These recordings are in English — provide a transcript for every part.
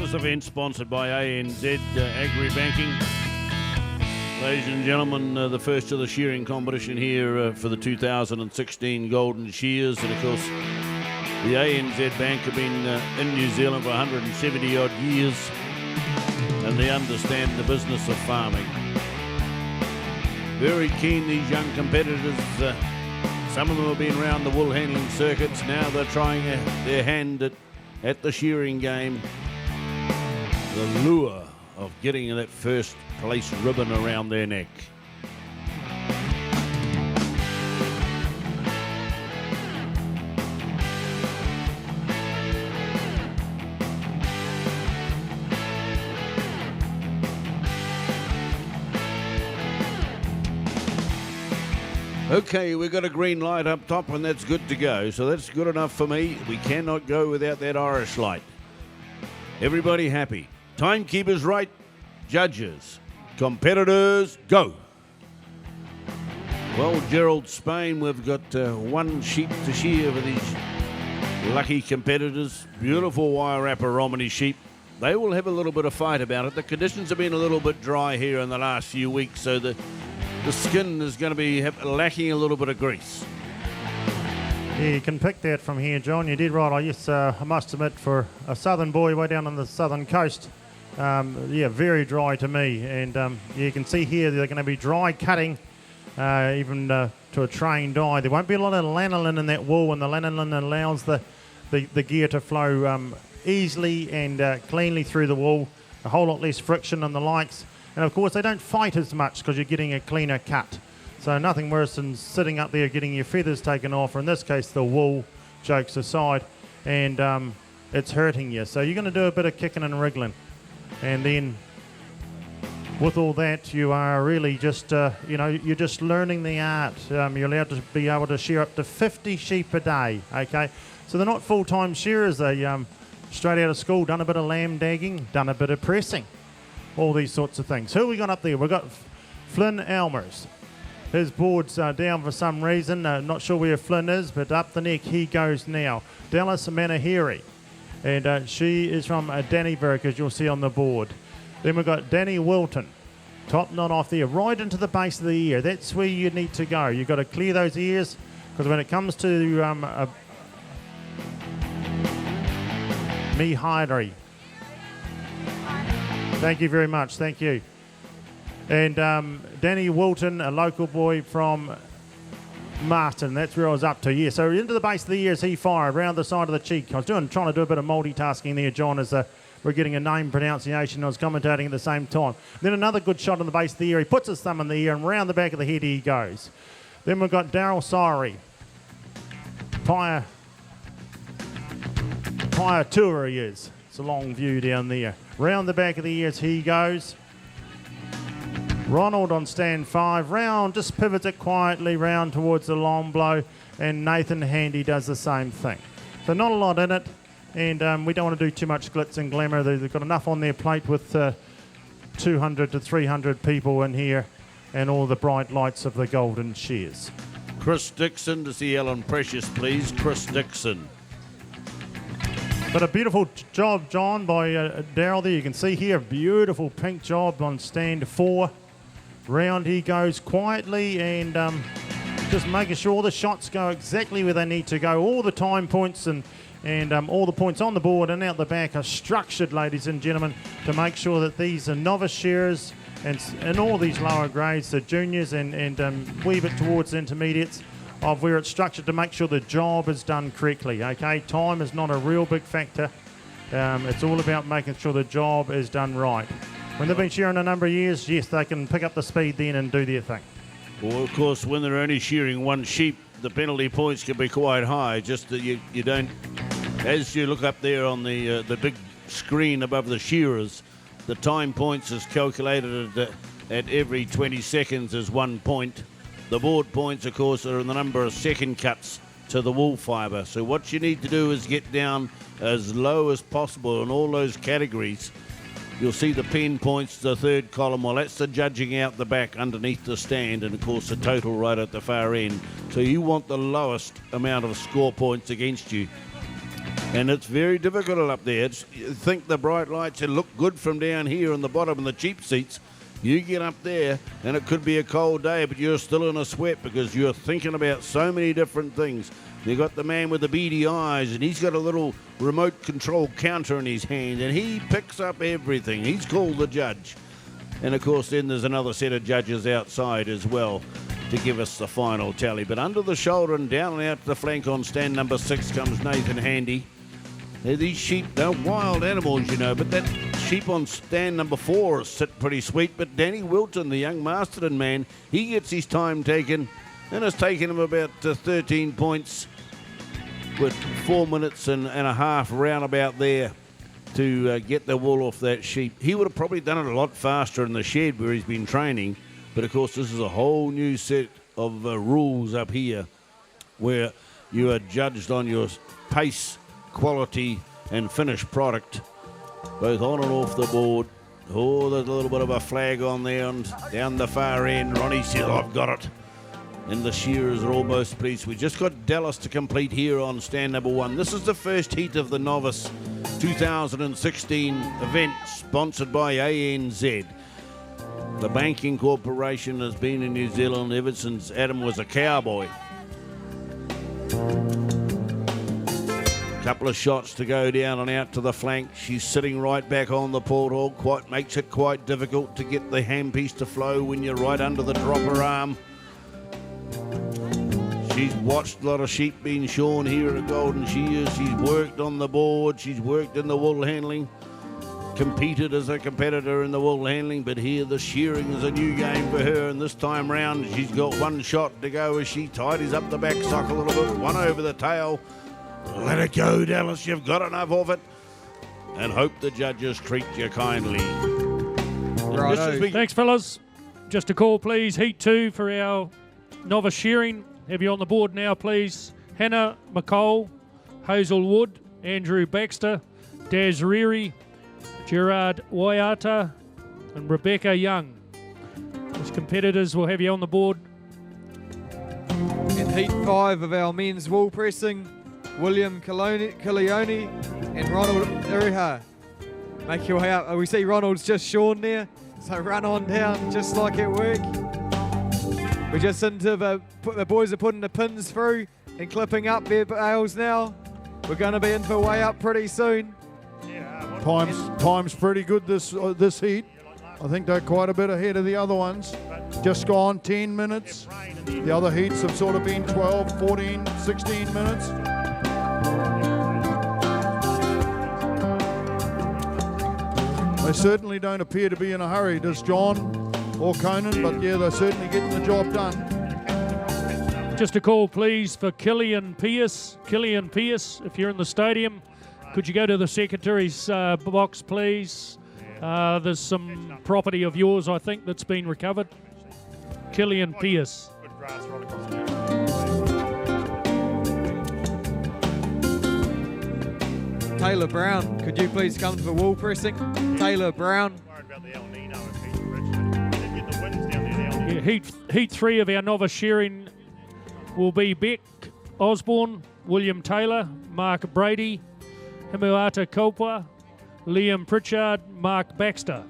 this event sponsored by ANZ Agri Banking. Ladies and gentlemen, the first of the shearing competition here for the 2016 Golden Shears. And of course, the ANZ Bank have been in New Zealand for 170 odd years, and they understand the business of farming. Very keen, these young competitors. Some of them have been around the Woolhandling circuits. Now they're trying their hand at the shearing game. The lure of getting that first place ribbon around their neck. Okay, we've got a green light up top and that's good to go. So that's good enough for me. We cannot go without that Irish light. Everybody happy. Timekeepers right. Judges. Competitors, go. Well, Gerald Spain, we've got one sheep to shear for these lucky competitors. Beautiful Wairarapa Romany sheep. They will have a little bit of fight about it. The conditions have been a little bit dry here in the last few weeks, so the skin is going to be lacking a little bit of grease. Yeah, you can pick that from here, John. You did right. I must admit, for a southern boy way down on the southern coast, very dry to me. And you can see here they're going to be dry cutting, even to a trained eye. There won't be a lot of lanolin in that wool, and the lanolin allows the gear to flow easily and cleanly through the wool. A whole lot less friction and the likes. And of course, they don't fight as much because you're getting a cleaner cut. So nothing worse than sitting up there getting your feathers taken off, or in this case, the wool, jokes aside, and it's hurting you. So you're going to do a bit of kicking and wriggling. And then with all that, you are really just, you're just learning the art. You're allowed to be able to shear up to 50 sheep a day, okay? So they're not full-time shearers. They straight out of school, done a bit of lamb dagging, done a bit of pressing. All these sorts of things. Who we got up there? We've got Flynn Elmers. His board's down for some reason. Not sure where Flynn is, but up the neck he goes now. Dallas Manahiri. And she is from Dannyburg, as you'll see on the board. Then we've got Danny Wilton. Top knot off there, right into the base of the ear. That's where you need to go. You've got to clear those ears, because when it comes to Mihari. Thank you very much. Thank you. And Danny Wilton, a local boy from Masterton. That's where I was up to. Yeah, so into the base of the ears he fired, around the side of the cheek. I was trying to do a bit of multitasking there, John, as we're getting a name pronunciation. I was commentating at the same time. Then another good shot on the base of the ear. He puts his thumb in the ear, and round the back of the head he goes. Then we've got Daryl Sirey. Pia Tour he is. It's a long view down there. Round the back of the ears he goes. Ronald on stand 5. Round, just pivots it quietly round towards the long blow. And Nathan Handy does the same thing. So not a lot in it. And we don't want to do too much glitz and glamour. They've got enough on their plate with 200 to 300 people in here. And all the bright lights of the Golden Shears. Chris Dixon to see Alan Precious, please. Chris Dixon. But a beautiful job, John, by Daryl there. You can see here, beautiful pink job on stand 4. Round he goes quietly and just making sure all the shots go exactly where they need to go. All the time points and all the points on the board and out the back are structured, ladies and gentlemen, to make sure that these are novice shearers and all these lower grades, the juniors and wee bit towards the intermediates, of where it's structured to make sure the job is done correctly, okay? Time is not a real big factor. It's all about making sure the job is done right. When they've been shearing a number of years, yes, they can pick up the speed then and do their thing. Well, of course, when they're only shearing one sheep, the penalty points can be quite high, just that you don't... As you look up there on the big screen above the shearers, the time points is calculated at every 20 seconds as 1 point. The board points, of course, are in the number of second cuts to the wool fibre. So what you need to do is get down as low as possible in all those categories. You'll see the pen points, the third column. Well, that's the judging out the back underneath the stand, and, of course, the total right at the far end. So you want the lowest amount of score points against you. And it's very difficult up there. You think the bright lights look good from down here on the bottom in the cheap seats. You get up there and it could be a cold day, but you're still in a sweat because you're thinking about so many different things. You got the man with the beady eyes, and he's got a little remote control counter in his hand, and he picks up everything. He's called the judge. And of course then there's another set of judges outside as well to give us the final tally. But under the shoulder and down and out to the flank on stand number 6 comes Nathan Handy. Now, these sheep, they're wild animals, you know, but that sheep on stand number 4 sit pretty sweet. But Danny Wilton, the young Masterton man, he gets his time taken, and it's taken him about 13 points with 4 minutes and a half roundabout there to get the wool off that sheep. He would have probably done it a lot faster in the shed where he's been training. But, of course, this is a whole new set of rules up here where you are judged on your pace, quality and finished product, both on and off the board. Oh, there's a little bit of a flag on there and down the far end. Ronnie says, I've got it. And the shearers are almost pleased. We just got Dallas to complete here on stand number 1. This is the first heat of the Novice 2016 event, sponsored by ANZ. The Banking Corporation has been in New Zealand ever since Adam was a cowboy. Couple of shots to go down and out to the flank. She's sitting right back on the porthole. Makes it quite difficult to get the handpiece to flow when you're right under the dropper arm. She's watched a lot of sheep being shorn here at Golden Shears. She's worked on the board. She's worked in the wool handling. Competed as a competitor in the wool handling, but here the shearing is a new game for her, and this time round she's got one shot to go as she tidies up the back sock a little bit, one over the tail. Let it go, Dallas, you've got enough of it, and hope the judges treat you kindly. Right. Thanks, fellas. Just a call, please. Heat 2 for our Novice Shearing. Have you on the board now, please? Hannah McCall, Hazel Wood, Andrew Baxter, Daz Reary, Gerard Wairarapa and Rebecca Young. As competitors, will have you on the board. In Heat 5 of our men's wool pressing, William Kilioni and Ronald Iriha. Make your way up. We see Ronald's just shorn there, so run on down just like at work. We're just into the boys are putting the pins through and clipping up their bales now. We're going to be into a way up pretty soon. Time's pretty good this heat. I think they're quite a bit ahead of the other ones. Just gone 10 minutes. The other heats have sort of been 12, 14, 16 minutes. They certainly don't appear to be in a hurry, does John or Conan, but yeah, they're certainly getting the job done. Just a call, please, for Killian Pierce. Killian Pierce, if you're in the stadium, could you go to the secretary's box, please? There's some property of yours, I think, that's been recovered. Killian Pierce. Taylor Brown, could you please come to the wool pressing? Taylor Brown. Yeah, heat 3 of our Novice Shearing will be Beck Osborne, William Taylor, Mark Brady, Himuata Kopua, Liam Pritchard, Mark Baxter.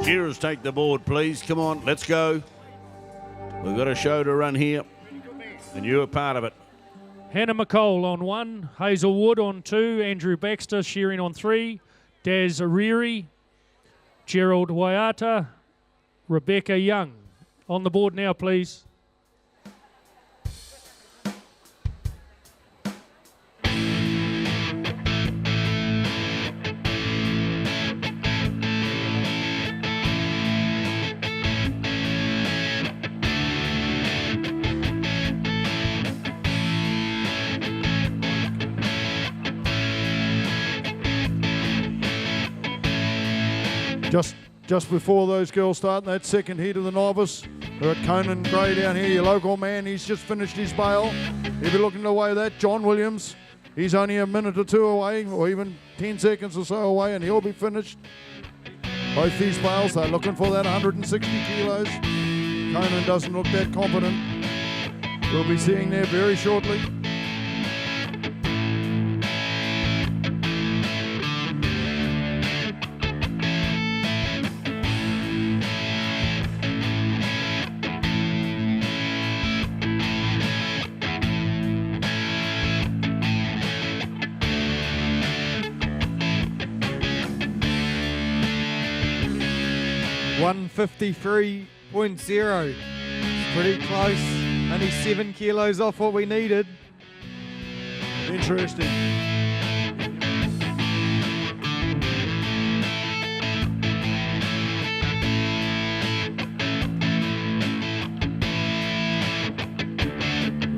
Shearers, take the board, please. Come on, let's go. We've got a show to run here, and you're a part of it. Hannah McCall on 1, Hazel Wood on 2, Andrew Baxter shearing on 3, Daz Reary, Gerald Wairarapa, Rebecca Young. On the board now, please. Just before those girls start in that second heat of the Novice, we've got Conan Gray down here, your local man. He's just finished his bale. If you're looking to weigh that, John Williams, he's only a minute or two away, or even 10 seconds or so away, and he'll be finished. Both these bales, they're looking for that 160 kilos. Conan doesn't look that confident. We'll be seeing there very shortly. 153.0. Pretty close. Only 7 kilos off what we needed. Interesting.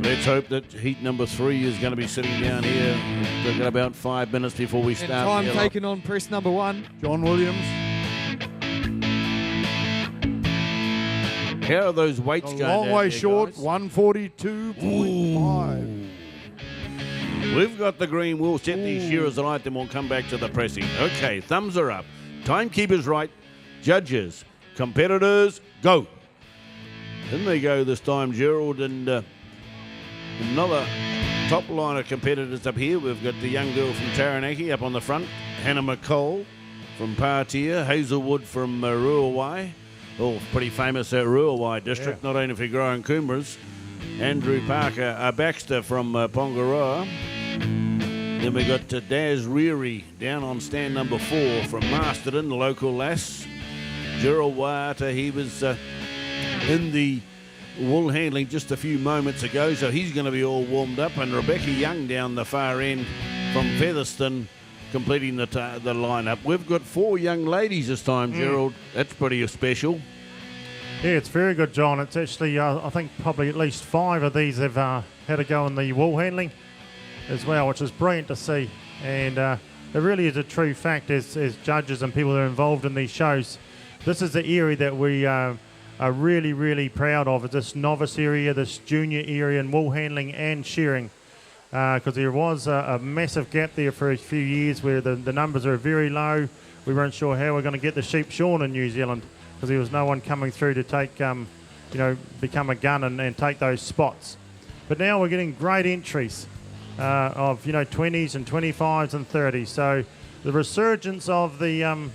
Let's hope that heat number 3 is going to be sitting down here. We've got about 5 minutes before we start. And time taken on press number 1. John Williams. How are those weights A going long down way there, short, guys? 142.5. We've got the green. We'll set these shearers alight, then we'll come back to the pressing. Okay, thumbs are up. Timekeepers right. Judges, competitors, go. In they go this time, Gerald, and another top line of competitors up here. We've got the young girl from Taranaki up on the front, Hannah McCall from Patia, Hazelwood from Ruawai. Oh, pretty famous Ruawai district, not only for growing kumaras. Andrew Parker Baxter from Pongaroa. Then we got Daz Reary down on stand number 4 from Masterton, the local lass. Gerald Wairarapa, he was in the Woolhandling just a few moments ago, so he's going to be all warmed up. And Rebecca Young down the far end from Featherston completing the lineup. We've got 4 young ladies this time, Gerald. That's pretty special. Yeah, it's very good, John. It's actually, I think probably at least 5 of these have had a go in the wool handling as well, which is brilliant to see. And it really is a true fact as judges and people that are involved in these shows. This is the area that we are really, really proud of, this novice area, this junior area in wool handling and shearing. Because there was a massive gap there for a few years where the numbers are very low. We weren't sure how we're going to get the sheep shorn in New Zealand because there was no one coming through to take, become a gun and take those spots. But now we're getting great entries of 20s and 25s and 30s. So the resurgence of the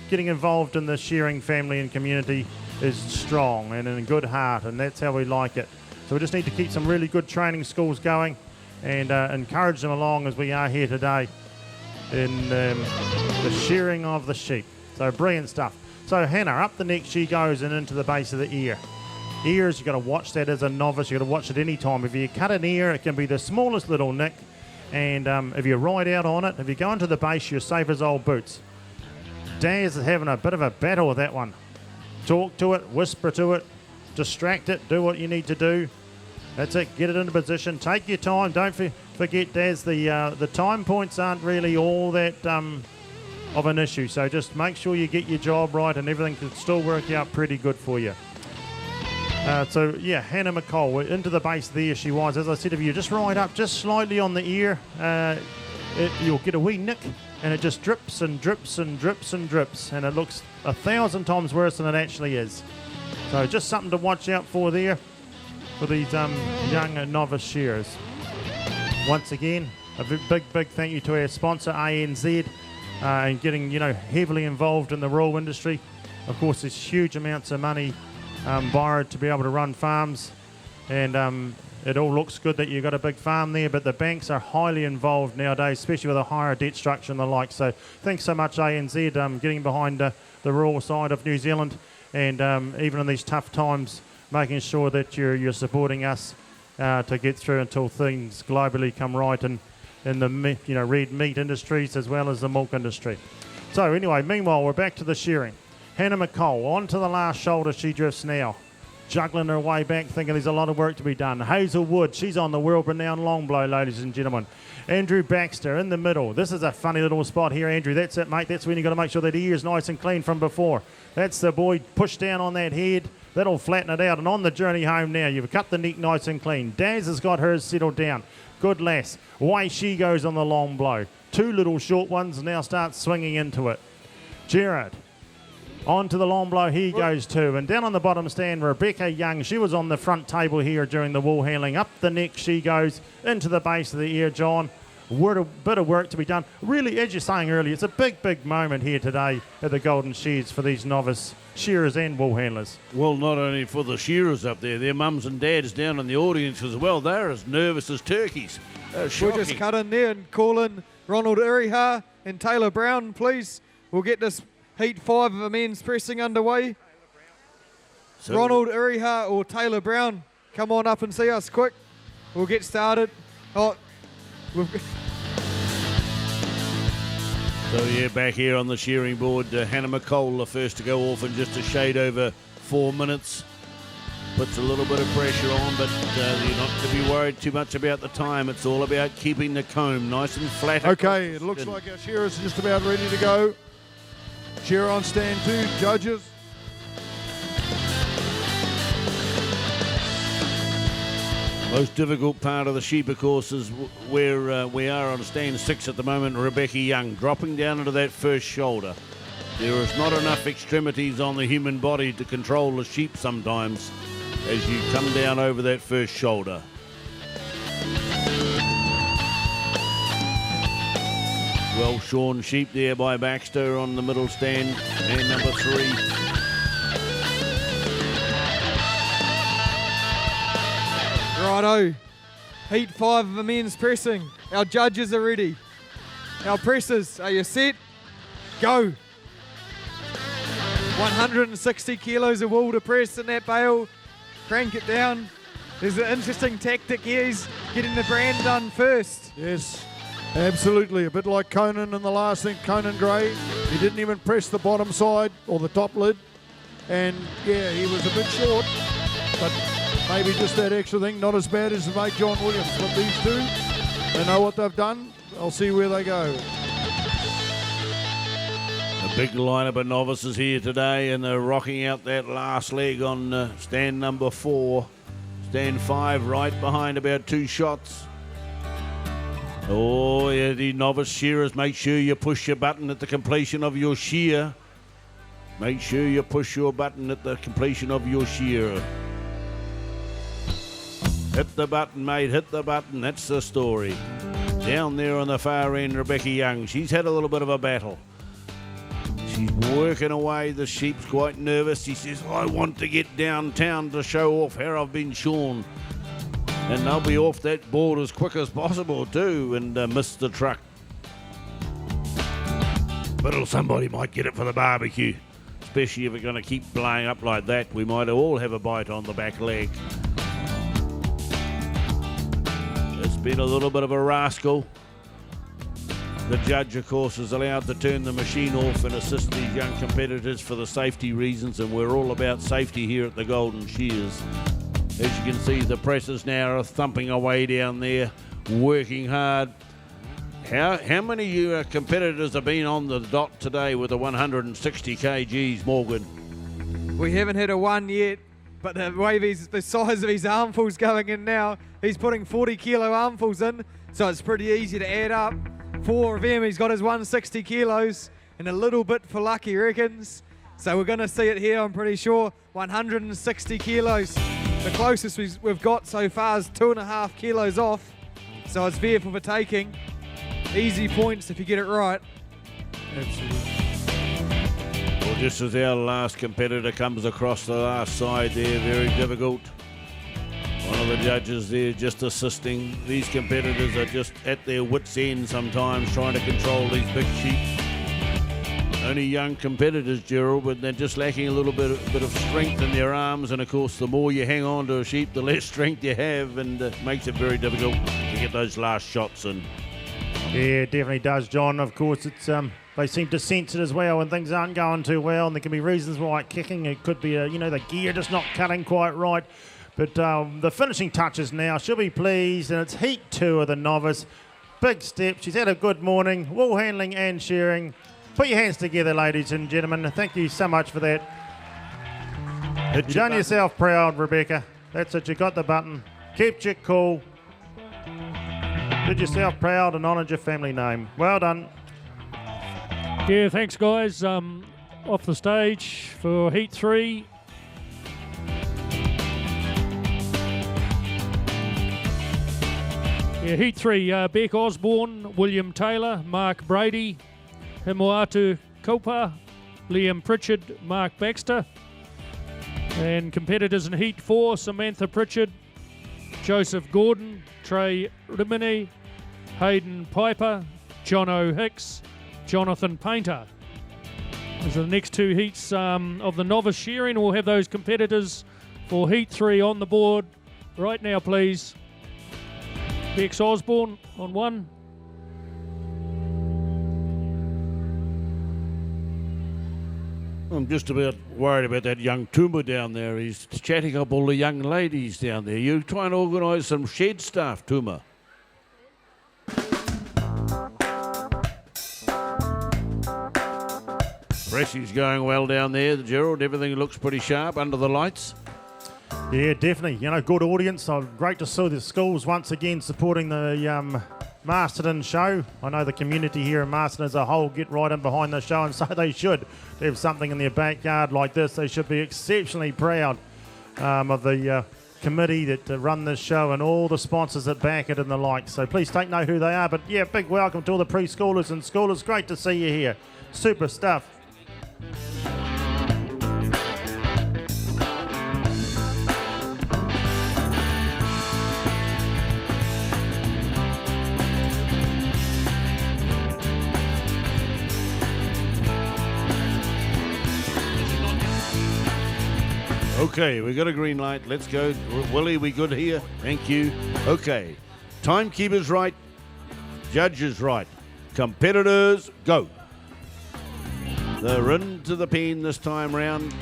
getting involved in the shearing family and community is strong and in good heart, and that's how we like it. So we just need to keep some really good training schools going and encourage them along as we are here today in the shearing of the sheep. So brilliant stuff. So Hannah, up the neck she goes and into the base of the ear. Ears, you've got to watch that as a novice. You've got to watch it any time. If you cut an ear, it can be the smallest little nick, and if you ride out on it, if you go into the base, you're safe as old boots. Daz is having a bit of a battle with that one. Talk to it, whisper to it, distract it, do what you need to do. That's it, get it into position, take your time. Don't forget, Daz, the time points aren't really all that of an issue, so just make sure you get your job right and everything can still work out pretty good for you. So, yeah, Hannah McCall, into the base there she was. As I said, if you just ride up just slightly on the ear, you'll get a wee nick, and it just drips and drips and drips and drips, and it looks 1,000 times worse than it actually is. So just something to watch out for there for these young novice shearers. Once again, a big thank you to our sponsor, ANZ, and getting heavily involved in the rural industry. Of course, there's huge amounts of money borrowed to be able to run farms, and it all looks good that you've got a big farm there, but the banks are highly involved nowadays, especially with a higher debt structure and the like. So thanks so much, ANZ, getting behind the rural side of New Zealand, and even in these tough times, making sure that you're supporting us to get through until things globally come right in the red meat industries as well as the milk industry. So anyway, meanwhile, we're back to the shearing. Hannah McCall, on to the last shoulder she drifts now. Juggling her way back, thinking there's a lot of work to be done. Hazelwood, she's on the world-renowned long blow, ladies and gentlemen. Andrew Baxter in the middle. This is a funny little spot here, Andrew. That's it, mate. That's when you've got to make sure that ear is nice and clean from before. That's the boy. Push down on that head. That'll flatten it out. And on the journey home now, you've cut the neck nice and clean. Daz has got hers settled down. Good lass. Away she goes on the long blow. 2 little short ones now start swinging into it. Jared. On to the long blow, he goes too. And down on the bottom stand, Rebecca Young. She was on the front table here during the wool handling. Up the neck she goes into the base of the ear, John. What a bit of work to be done. Really, as you're saying earlier, it's a big moment here today at the Golden Shears for these novice shearers and wool handlers. Well, not only for the shearers up there, their mums and dads down in the audience as well. They're as nervous as turkeys. We'll just cut in there and call in Ronald Iriha and Taylor Brown, please. We'll get this Heat 5 of the men's pressing underway. So Ronald Uriha or Taylor Brown, come on up and see us quick. We'll get started. Oh, So yeah, back here on the shearing board, Hannah McCall, the first to go off in just a shade over 4 minutes. Puts a little bit of pressure on, but you're not to be worried too much about the time. It's all about keeping the comb nice and flat. Okay, it looks like our shearers are just about ready to go. Shearer on stand 2, judges. Most difficult part of the sheep, of course, is where we are on stand 6 at the moment. Rebecca Young dropping down into that first shoulder. There is not enough extremities on the human body to control the sheep sometimes as you come down over that first shoulder. Well shorn sheep there by Baxter on the middle stand, and number 3. righto. Heat 5 of the men's pressing. Our judges are ready. Our pressers, are you set? Go. 160 kilos of wool to press in that bale. Crank it down. There's an interesting tactic here. He's getting the brand done first. Yes, absolutely. A bit like Conan in the last thing, Conan Gray. He didn't even press the bottom side or the top lid. And yeah, he was a bit short, but maybe just that extra thing. Not as bad as the mate John Williams. But these two, they know what they've done. I'll see where they go. A big lineup of novices here today, and they're rocking out that last leg on stand number 4. Stand 5 right behind, about 2 shots. Oh, yeah, the novice shearers, make sure you push your button at the completion of your shear. Make sure you push your button at the completion of your shear. Hit the button, mate, hit the button. That's the story. Down there on the far end, Rebecca Young. She's had a little bit of a battle. She's working away. The sheep's quite nervous. She says, I want to get downtown to show off how I've been shorn. And they'll be off that board as quick as possible too, and miss the truck. But somebody might get it for the barbecue, especially if we're going to keep blowing up like that. We might all have a bite on the back leg. It's been a little bit of a rascal. The judge, of course, is allowed to turn the machine off and assist these young competitors for the safety reasons, and we're all about safety here at the Golden Shears. As you can see, the presses now are thumping away down there, working hard. How many of you competitors have been on the dot today with the 160 kgs, Morgan? We haven't had a 1 yet, but the way the size of his armfuls going in now, he's putting 40 kilo armfuls in, so it's pretty easy to add up. 4 of him, he's got his 160 kilos and a little bit for luck, he reckons. So we're going to see it here, I'm pretty sure, 160 kilos. The closest we've got so far is 2.5 kilos off, so it's there for the taking. Easy points if you get it right. Absolutely. Well, just as our last competitor comes across the last side there, very difficult. One of the judges there just assisting. These competitors are just at their wits' end sometimes, trying to control these big sheep. Only young competitors, Gerald, but they're just lacking a little bit of strength in their arms. And of course, the more you hang on to a sheep, the less strength you have, and it makes it very difficult to get those last shots in. Yeah, it definitely does, John. Of course, it's they seem to sense it as well when things aren't going too well, and there can be reasons why kicking. It could be, the gear just not cutting quite right. But the finishing touches now, she'll be pleased, and it's heat 2 of the novice. Big step. She's had a good morning, Woolhandling and shearing. Put your hands together, ladies and gentlemen. Thank you so much for that. You've done yourself proud, Rebecca. That's it. You got the button. Kept you cool. Did yourself proud and honoured your family name. Well done. Yeah, thanks, guys. Off the stage for Heat 3. Yeah, Heat 3, Beck Osborne, William Taylor, Mark Brady, Himuatu Kopa, Liam Pritchard, Mark Baxter. And competitors in Heat 4, Samantha Pritchard, Joseph Gordon, Trey Rimini, Hayden Piper, John O'Hicks, Jonathan Painter. These are the next two heats of the novice shearing. We'll have those competitors for heat 3 on the board right now, please. Bex Osborne on 1. I'm just about worried about that young Tuma down there. He's chatting up all the young ladies down there. You try and organise some shed stuff, Tuma. Pressie's going well down there, Gerald. Everything looks pretty sharp under the lights. Yeah, definitely. You know, good audience. Great to see the schools once again supporting the Masterton show. I know the community here in Masterton as a whole get right in behind the show, and so they should. To have something in their backyard like this, they should be exceptionally proud of the committee that run this show and all the sponsors that back it and the like. So please take note who they are. But yeah, big welcome to all the preschoolers and schoolers. Great to see you here. Super stuff. Okay, we got a green light. Let's go. Willie, we good here? Thank you. Okay. Timekeeper's right. Judges right. Competitors, go. They're into the pen this time round.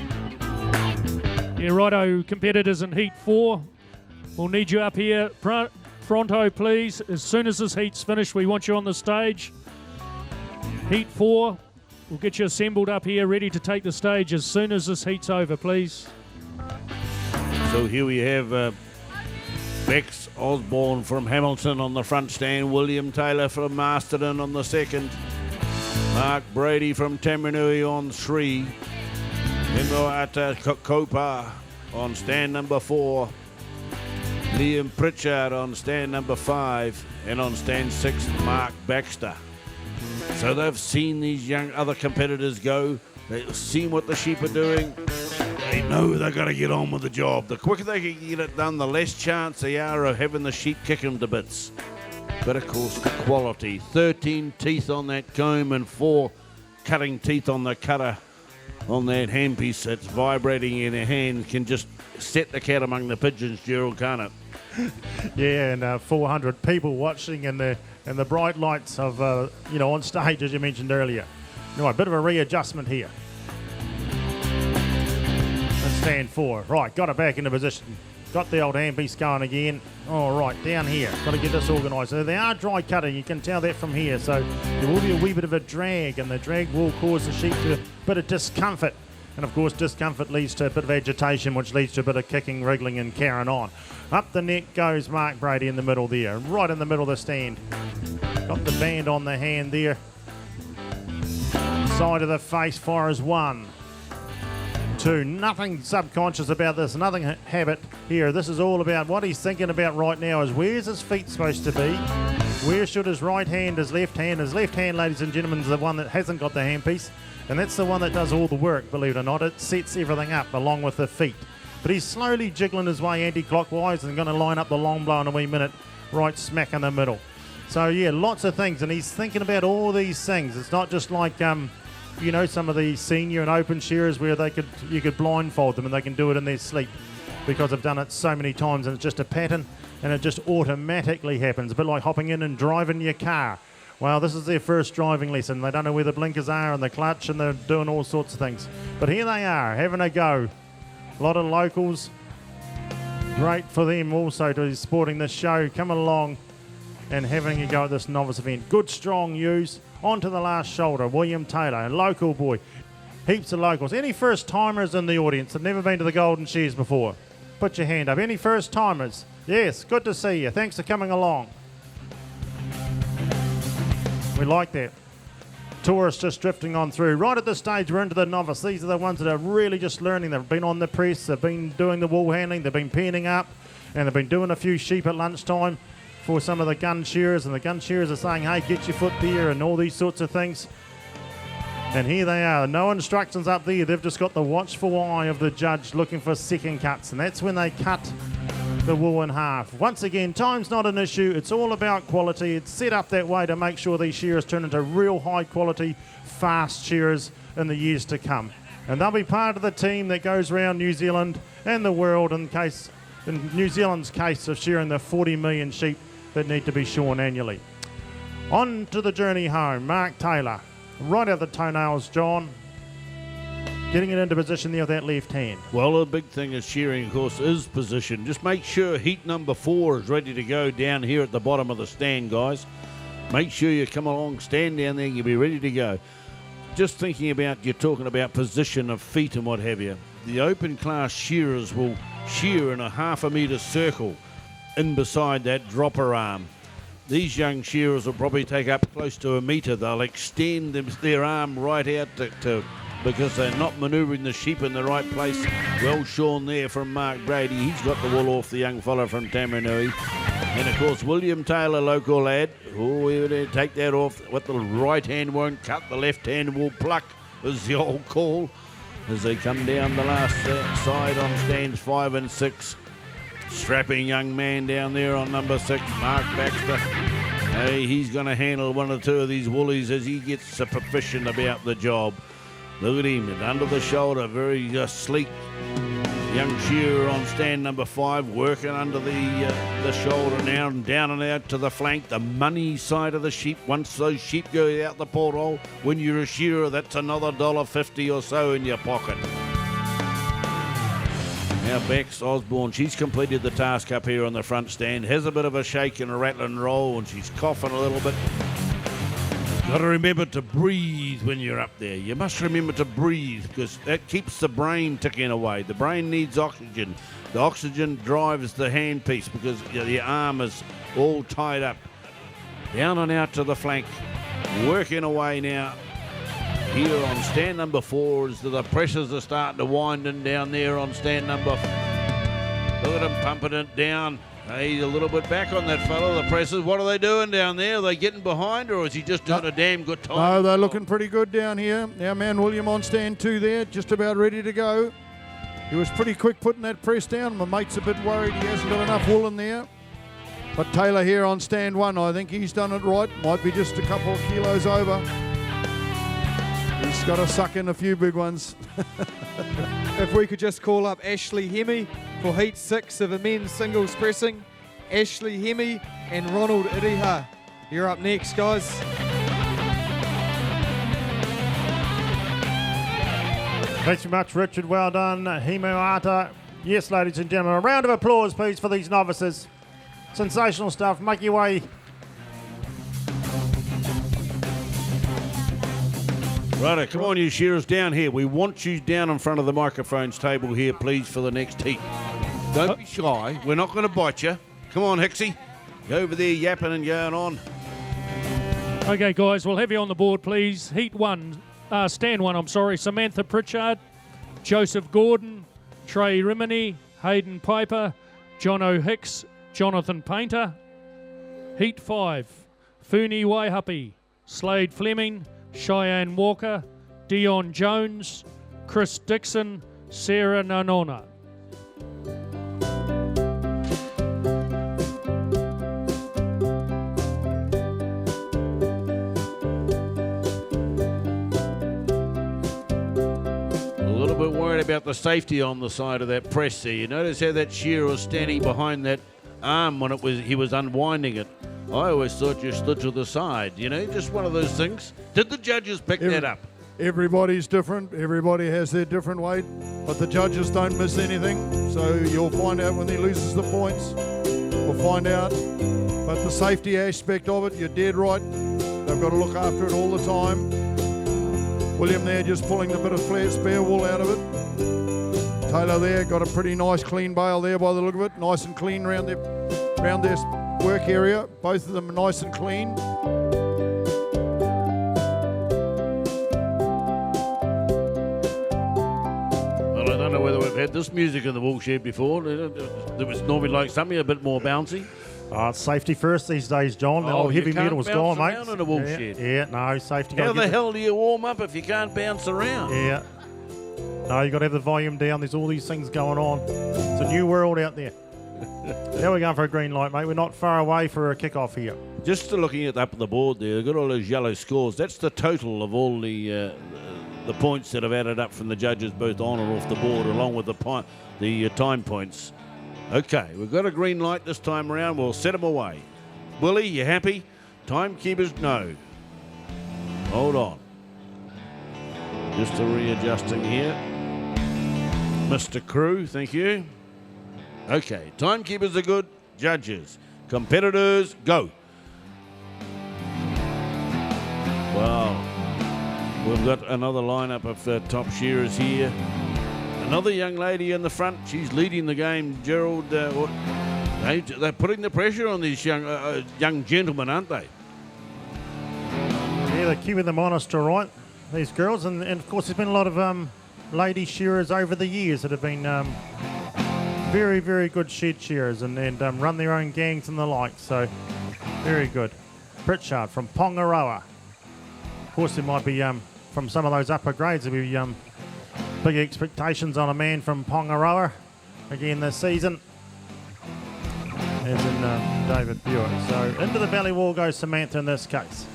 Yeah, righto, competitors in heat 4. We'll need you up here. Pronto, please. As soon as this heat's finished, we want you on the stage. Heat 4. We'll get you assembled up here, ready to take the stage as soon as this heat's over, please. So here we have Bex Osborne from Hamilton on the front stand, William Taylor from Masterton on the second, Mark Brady from Tamanui on 3, Inoata Kopa on stand number 4, Liam Pritchard on stand number 5, and on stand 6, Mark Baxter. So they've seen these young other competitors go, they've seen what the sheep are doing. They know they've got to get on with the job. The quicker they can get it done, the less chance they are of having the sheep kick them to bits. But of course, the quality. 13 teeth on that comb and 4 cutting teeth on the cutter on that handpiece that's vibrating in their hand can just set the cat among the pigeons, Gerald, can't it? Yeah, and 400 people watching and the bright lights of, on stage, as you mentioned earlier. Right, a bit of a readjustment here. Stand 4. Right, got it back into position. Got the old handpiece going again. All right, down here. Got to get this organised. So they are dry cutting. You can tell that from here. So there will be a wee bit of a drag, and the drag will cause the sheep to a bit of discomfort. And of course, discomfort leads to a bit of agitation, which leads to a bit of kicking, wriggling, and carrying on. Up the neck goes Mark Brady in the middle there, right in the middle of the stand. Got the band on the hand there. Side of the face fires 1. 2. Nothing subconscious about this, nothing habit here. This is all about what he's thinking about right now is where's his feet supposed to be? Where should his right hand, his left hand? His left hand, ladies and gentlemen, is the one that hasn't got the handpiece. And that's the one that does all the work, believe it or not. It sets everything up along with the feet. But he's slowly jiggling his way anti-clockwise and going to line up the long blow in a wee minute right smack in the middle. So, yeah, lots of things. And he's thinking about all these things. It's not just like... some of the senior and open shearers where you could blindfold them and they can do it in their sleep because I've done it so many times and it's just a pattern and it just automatically happens. A bit like hopping in and driving your car. Well, this is their first driving lesson. They don't know where the blinkers are and the clutch and they're doing all sorts of things. But here they are, having a go. A lot of locals. Great for them also to be supporting this show, coming along and having a go at this novice event. Good, strong ewes. On to the last shoulder, William Taylor, a local boy. Heaps of locals. Any first-timers in the audience that never been to the Golden Shears before? Put your hand up. Any first-timers? Yes, good to see you. Thanks for coming along. We like that. Tourists just drifting on through. Right at this stage, we're into the novice. These are the ones that are really just learning. They've been on the press, they've been doing the wool handling, they've been penning up, and they've been doing a few sheep at lunchtime for some of the gun shearers, and the gun shearers are saying, hey, get your foot there and all these sorts of things. And here they are. No instructions up there. They've just got the watchful eye of the judge looking for second cuts, and that's when they cut the wool in half. Once again, time's not an issue. It's all about quality. It's set up that way to make sure these shearers turn into real high quality, fast shearers in the years to come. And they'll be part of the team that goes around New Zealand and the world in New Zealand's case of shearing the 40 million sheep that need to be shorn annually. On to the journey home. Mark Taylor, right at the toenails, John. Getting it into position there with that left hand. Well, the big thing is shearing, of course, is position. Just make sure heat number 4 is ready to go down here at the bottom of the stand, guys. Make sure you come along, stand down there, and you'll be ready to go. Just thinking about, you're talking about position of feet and what have you. The open class shearers will shear in a half a metre circle in beside that dropper arm. These young shearers will probably take up close to a metre. They'll extend their arm right out to because they're not manoeuvring the sheep in the right place. Well shorn there from Mark Brady. He's got the wool off the young fella from Taranui. And of course, William Taylor, local lad. Oh, he would take that off. What the right hand won't cut, the left hand will pluck, is the old call. As they come down the last side on stands 5 and 6. Strapping young man down there on number 6, Mark Baxter. Hey, he's going to handle one or two of these woolies as he gets proficient about the job. Look at him, and under the shoulder, very sleek young shearer on stand number 5, working under the shoulder now and down and out to the flank, the money side of the sheep. Once those sheep go out the porthole, when you're a shearer, that's another $1.50 or so in your pocket. Now Bex Osborne, she's completed the task up here on the front stand, has a bit of a shake and a rattle and roll, and she's coughing a little bit. Got to remember to breathe when you're up there. You must remember to breathe because that keeps the brain ticking away. The brain needs oxygen. The oxygen drives the handpiece because the arm is all tied up. Down and out to the flank. Working away now. Here on stand number 4 as the pressures are starting to wind in down there on stand number 4. Look at him pumping it down. He's a little bit back on that fellow, the presses. What are they doing down there? Are they getting behind, or is he just doing a damn good time? No, they're looking pretty good down here. Now, man William on stand 2 there, just about ready to go. He was pretty quick putting that press down. My mate's a bit worried he hasn't got enough wool in there. But Taylor here on stand 1, I think he's done it right. Might be just a couple of kilos over. He's got to suck in a few big ones. If we could just call up Ashley Hemi for heat 6 of the men's singles pressing. Ashley Hemi and Ronald Iriha. You're up next, guys. Thanks very much, Richard. Well done, Himuata. Yes, ladies and gentlemen, a round of applause, please, for these novices. Sensational stuff. Make your way. Righto, come on, you shearers, down here. We want you down in front of the microphones table here, please, for the next heat. Don't be shy. We're not going to bite you. Come on, Hixie. Go over there yapping and going on. Okay, guys, we'll have you on the board, please. Heat 1, stand 1, I'm sorry. Samantha Pritchard, Joseph Gordon, Trey Rimini, Hayden Piper, John O'Hicks, Jonathan Painter. Heat 5, Funi Waihapi, Slade Fleming, Cheyenne Walker, Dion Jones, Chris Dixon, Sarah Nanona. A little bit worried about the safety on the side of that press there. You notice how that shearer was standing behind that arm when he was unwinding it. I always thought you stood to the side, just one of those things. Did the judges pick that up? Everybody's different. Everybody has their different weight, but the judges don't miss anything. So you'll find out when he loses the points. We'll find out. But the safety aspect of it, you're dead right. They've got to look after it all the time. William there just pulling the bit of spare wool out of it. Taylor there got a pretty nice clean bale there by the look of it. Nice and clean around their work area. Both of them are nice and clean. Well, I don't know whether we've had this music in the wool shed before. There was normally like something a bit more bouncy. It's safety first these days, John. The old heavy metal was gone, mate. In a wool shed. Yeah, no, safety. How the hell do you warm up if you can't bounce around? Yeah. No, you got to have the volume down. There's all these things going on. It's a new world out there. Now we're going for a green light, mate. We're not far away for a kick-off here. Just looking at up the board there, they've got all those yellow scores. That's the total of all the points that have added up from the judges, both on and off the board, along with the time points. Okay, we've got a green light this time around. We'll set them away. Willie, you happy? Timekeepers, no. Hold on. Just a readjusting here. Mr. Crew, thank you. Okay, timekeepers are good. Judges. Competitors, go. Wow. We've got another lineup of top shearers here. Another young lady in the front. She's leading the game, Gerald. They're putting the pressure on these young gentlemen, aren't they? Yeah, they're keeping them honest, all right, these girls. And of course, there's been a lot of lady shearers over the years that have been very, very good shed shearers and run their own gangs and the like. So, very good. Pritchard from Pongaroa. Of course, there might be, from some of those upper grades, there'll be big expectations on a man from Pongaroa again this season, as in David Buick. So, into the belly wall goes Samantha in this case.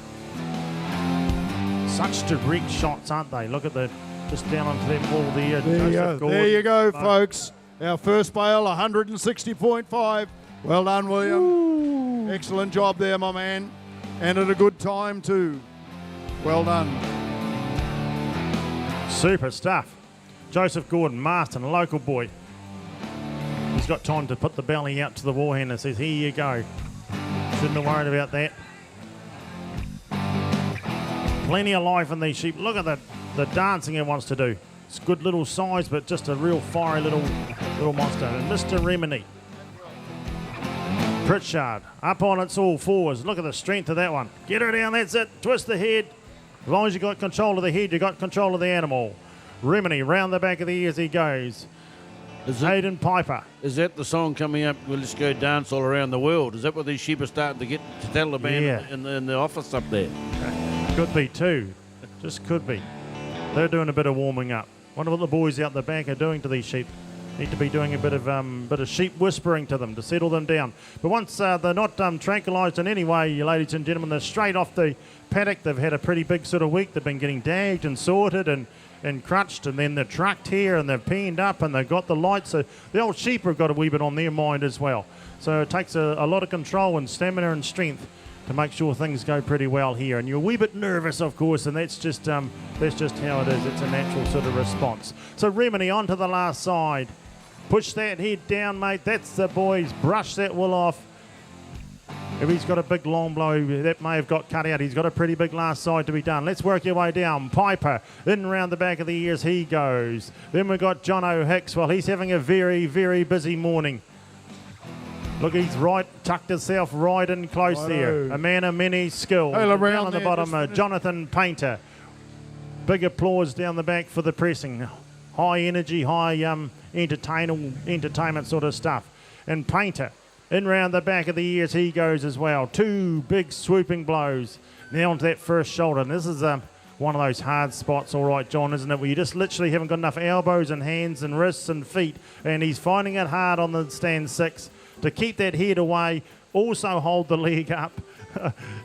Such direct shots, aren't they? Look at the, just down onto that wall there. There you go, folks. Our first bail, 160.5. Well done, William. Ooh. Excellent job there, my man. And at a good time, too. Well done. Super stuff. Joseph Gordon, Masterton, local boy. He's got time to put the belly out to the wall hand and says, here you go. Shouldn't have worried about that. Plenty of life in these sheep. Look at the dancing it wants to do. It's good little size, but just a real fiery little monster. And Mr. Remini. Pritchard, up on its all fours. Look at the strength of that one. Get her down, that's it. Twist the head. As long as you got control of the head, you got control of the animal. Remini, round the back of the ears he goes. Hayden Piper. Is that the song coming up, we'll just go dance all around the world? Is that what these sheep are starting to get to tell the band in the office up there? Could be too. Just could be. They're doing a bit of warming up. Wonder what the boys out the back are doing to these sheep. Need to be doing a bit of sheep whispering to them to settle them down. But once they're not tranquilised in any way, ladies and gentlemen, they're straight off the paddock. They've had a pretty big sort of week. They've been getting dagged and sorted and crunched, and then they're trucked here and they've penned up and they've got the lights. So the old sheep have got a wee bit on their mind as well. So it takes a lot of control and stamina and strength to make sure things go pretty well here. And you're a wee bit nervous, of course, and that's just how it is. It's a natural sort of response. So Remini onto the last side. Push that head down, mate. That's the boys. Brush that wool off. If he's got a big long blow, that may have got cut out. He's got a pretty big last side to be done. Let's work your way down. Piper, in and round the back of the ears he goes. Then we've got John O'Hicks. Well, he's having a very, very busy morning. Look, he's tucked himself right in close there. A man of many skills. Down on the bottom, Jonathan Painter. Big applause down the back for the pressing. High energy, high entertainment sort of stuff. And Painter, in round the back of the ears he goes as well. Two big swooping blows. Now onto that first shoulder. And this is one of those hard spots, all right, John, isn't it? Where you just literally haven't got enough elbows and hands and wrists and feet. And he's finding it hard on the stand 6 to keep that head away, also hold the leg up.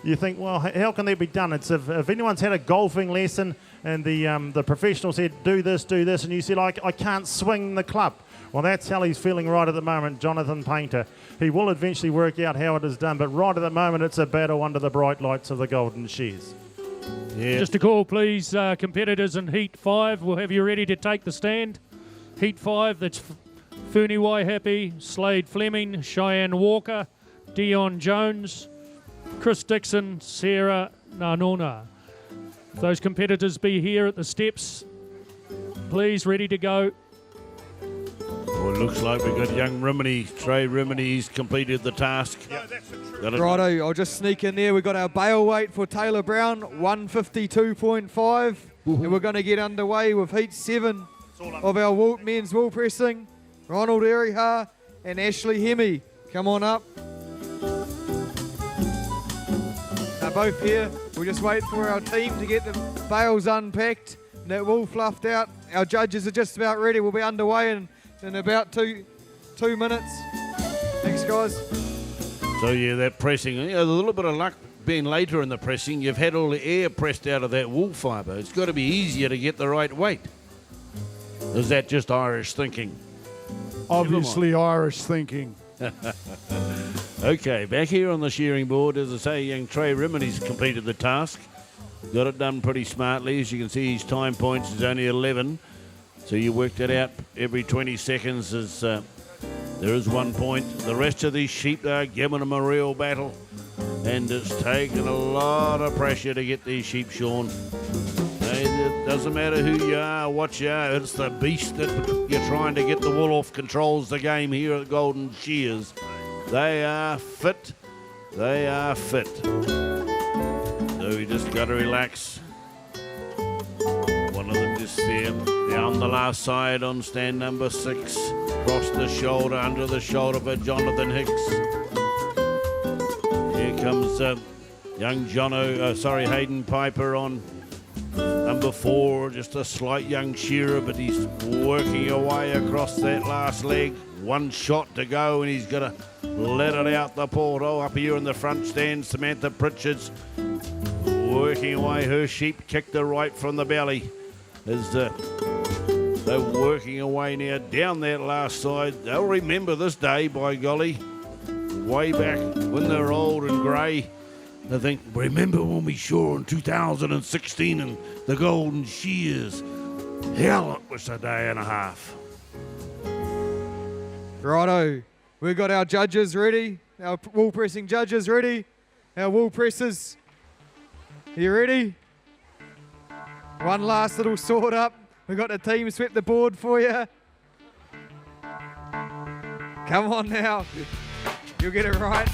You think, well, how can that be done? It's if anyone's had a golfing lesson and the professional said, do this, and you said, I can't swing the club. Well, that's how he's feeling right at the moment, Jonathan Painter. He will eventually work out how it is done, but right at the moment, it's a battle under the bright lights of the Golden Shears. Yeah. Just a call, please, competitors in Heat 5. We'll have you ready to take the stand. Heat 5, that's Funi Waihapi, Slade Fleming, Cheyenne Walker, Dion Jones, Chris Dixon, Sarah Nanona. Those competitors be here at the steps. Please, ready to go. Well, it looks like we've got young Rimini, Trey Rimini. He's completed the task. Righto, I'll just sneak in there. We've got our bail weight for Taylor Brown, 152.5. And we're going to get underway with Heat 7 of our men's wool pressing. Ronald Eriha and Ashley Hemi. Come on up. They're both here. We'll just wait for our team to get the bales unpacked and that wool fluffed out. Our judges are just about ready. We'll be underway in about two minutes. Thanks, guys. So, yeah, that pressing, a little bit of luck being later in the pressing. You've had all the air pressed out of that wool fibre. It's got to be easier to get the right weight. Is that just Irish thinking? Obviously Irish thinking. Okay, back here on the shearing board, as I say, young Trey Rimini's completed the task. Got it done pretty smartly. As you can see, his time points is only 11. So you worked it out. Every 20 seconds is there is 1 point. The rest of these sheep are giving them a real battle. And it's taken a lot of pressure to get these sheep shorn. It doesn't matter who you are, what you are. It's the beast that you're trying to get the wool off controls the game here at Golden Shears. They are fit. They are fit. So we just got to relax. One of them just there. Down the last side on stand number 6. Across the shoulder, under the shoulder for Jonathan Hicks. Here comes young Hayden Piper on number 4. Just a slight young shearer, but he's working away across that last leg. 1 shot to go, and he's got to let it out the portal. Up here in the front stand, Samantha Pritchard's working away. Her sheep kicked her right from the belly. As they're working away now down that last side. They'll remember this day, by golly. Way back when they were old and grey. They think, remember when we shore in 2016 in the Golden Shears? Hell, it was a day and a half. Righto, we've got our judges ready, our wool pressing judges ready, our wool pressers. Are you ready? One last little sort up. We've got the team swept the board for you. Come on now, you'll get it right.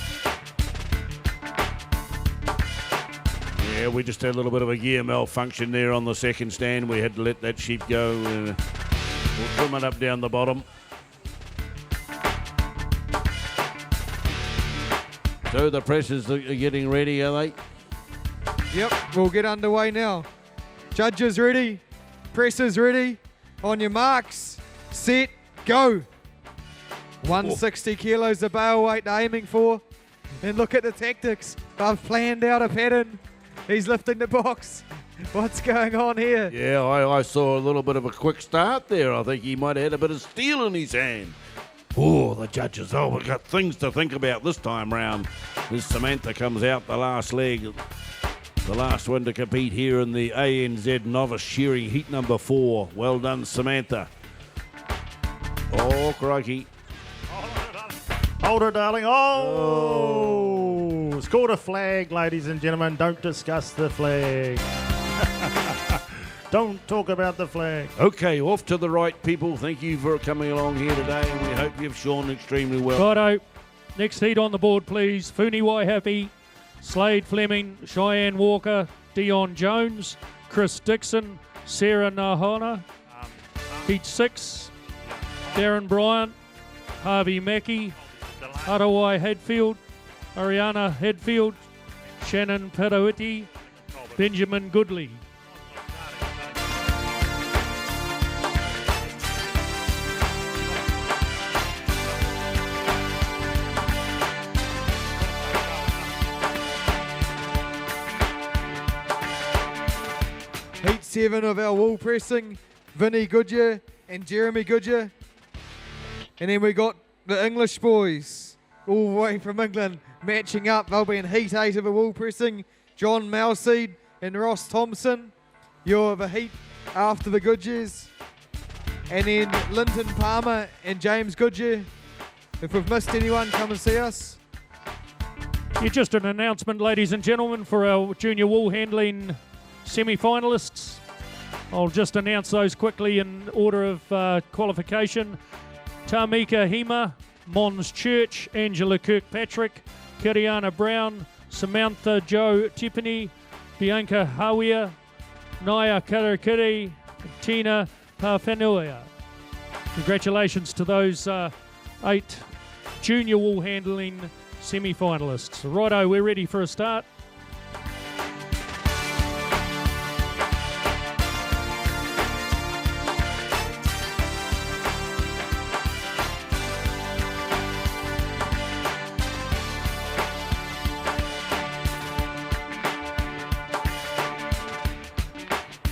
Yeah, we just had a little bit of a gear malfunction there on the second stand. We had to let that sheep go. We'll trim it up down the bottom. So the pressers are getting ready, are they? Yep, we'll get underway now. Judges ready, pressers ready. On your marks, set, go. 160 kilos of bale weight they're aiming for. And look at the tactics. They've planned out a pattern. He's lifting the box. What's going on here? Yeah, I saw a little bit of a quick start there. I think he might have had a bit of steel in his hand. Oh, the judges, we've got things to think about this time round. As Samantha comes out the last leg. The last one to compete here in the ANZ Novice Shearing Heat number 4. Well done, Samantha. Oh, crikey. Hold her, darling. Oh! Scored a flag, ladies and gentlemen. Don't discuss the flag. Don't talk about the flag. Okay, off to the right, people. Thank you for coming along here today, and we hope you've shorn extremely well. Righto. Next heat on the board, please. Funi Waihapi, Slade Fleming, Cheyenne Walker, Dion Jones, Chris Dixon, Sarah Nahona. Heat 6, Darren Bryant, Harvey Mackey, Harawai Headfield, Ariana Headfield, Shannon Padawiti, Benjamin Goodley. Heat 7 of our wool pressing, Vinny Goodyear and Jeremy Goodyear. And then we got the English boys, all the way from England, matching up. They'll be in Heat 8 of a wool pressing, John Malseed and Ross Thompson. You're the heat after the Goodyears. And then Linton Palmer and James Goodyear. If we've missed anyone, come and see us. Yeah, just an announcement, ladies and gentlemen, for our junior wool handling semi-finalists. I'll just announce those quickly in order of qualification. Tamika Hema, Mons Church, Angela Kirkpatrick, Kiriana Brown, Samantha Joe Tiffany, Bianca Hawia, Naya Karakiri, Tina Parfenuia. Congratulations to those 8 junior wool handling semi-finalists. Righto, we're ready for a start.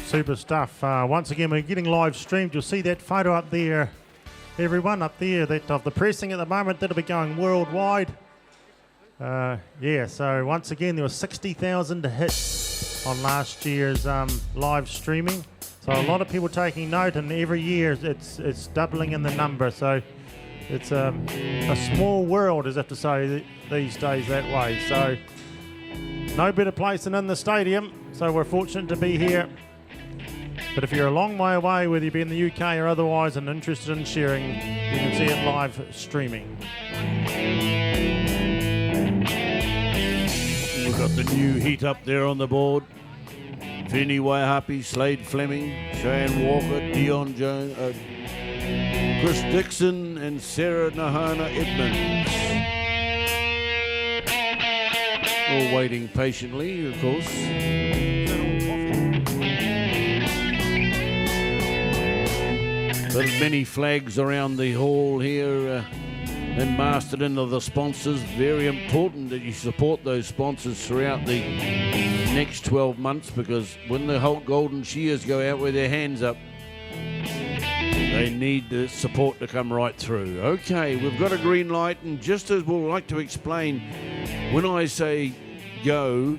Super stuff. Once again, we're getting live streamed. You'll see that photo up there, everyone, up there, that of the pressing at the moment. That'll be going worldwide. So once again, there were 60,000 hits on last year's live streaming. So a lot of people taking note, and every year it's doubling in the number. So it's a small world, as I have to say, these days that way. So no better place than in the stadium. So we're fortunate to be here. But if you're a long way away, whether you be in the UK or otherwise, and interested in shearing, you can see it live streaming. We've got the new heat up there on the board. Vinnie Wairarapa, Slade Fleming, Cheyenne Walker, Dion Jones, Chris Dixon and Sarah Nahana Edmonds. All waiting patiently, of course. There's many flags around the hall here in Masterton of the sponsors. Very important that you support those sponsors throughout the next 12 months, because when the whole Golden Shears go out with their hands up, they need the support to come right through. Okay, we've got a green light, and just as we'll like to explain, when I say go,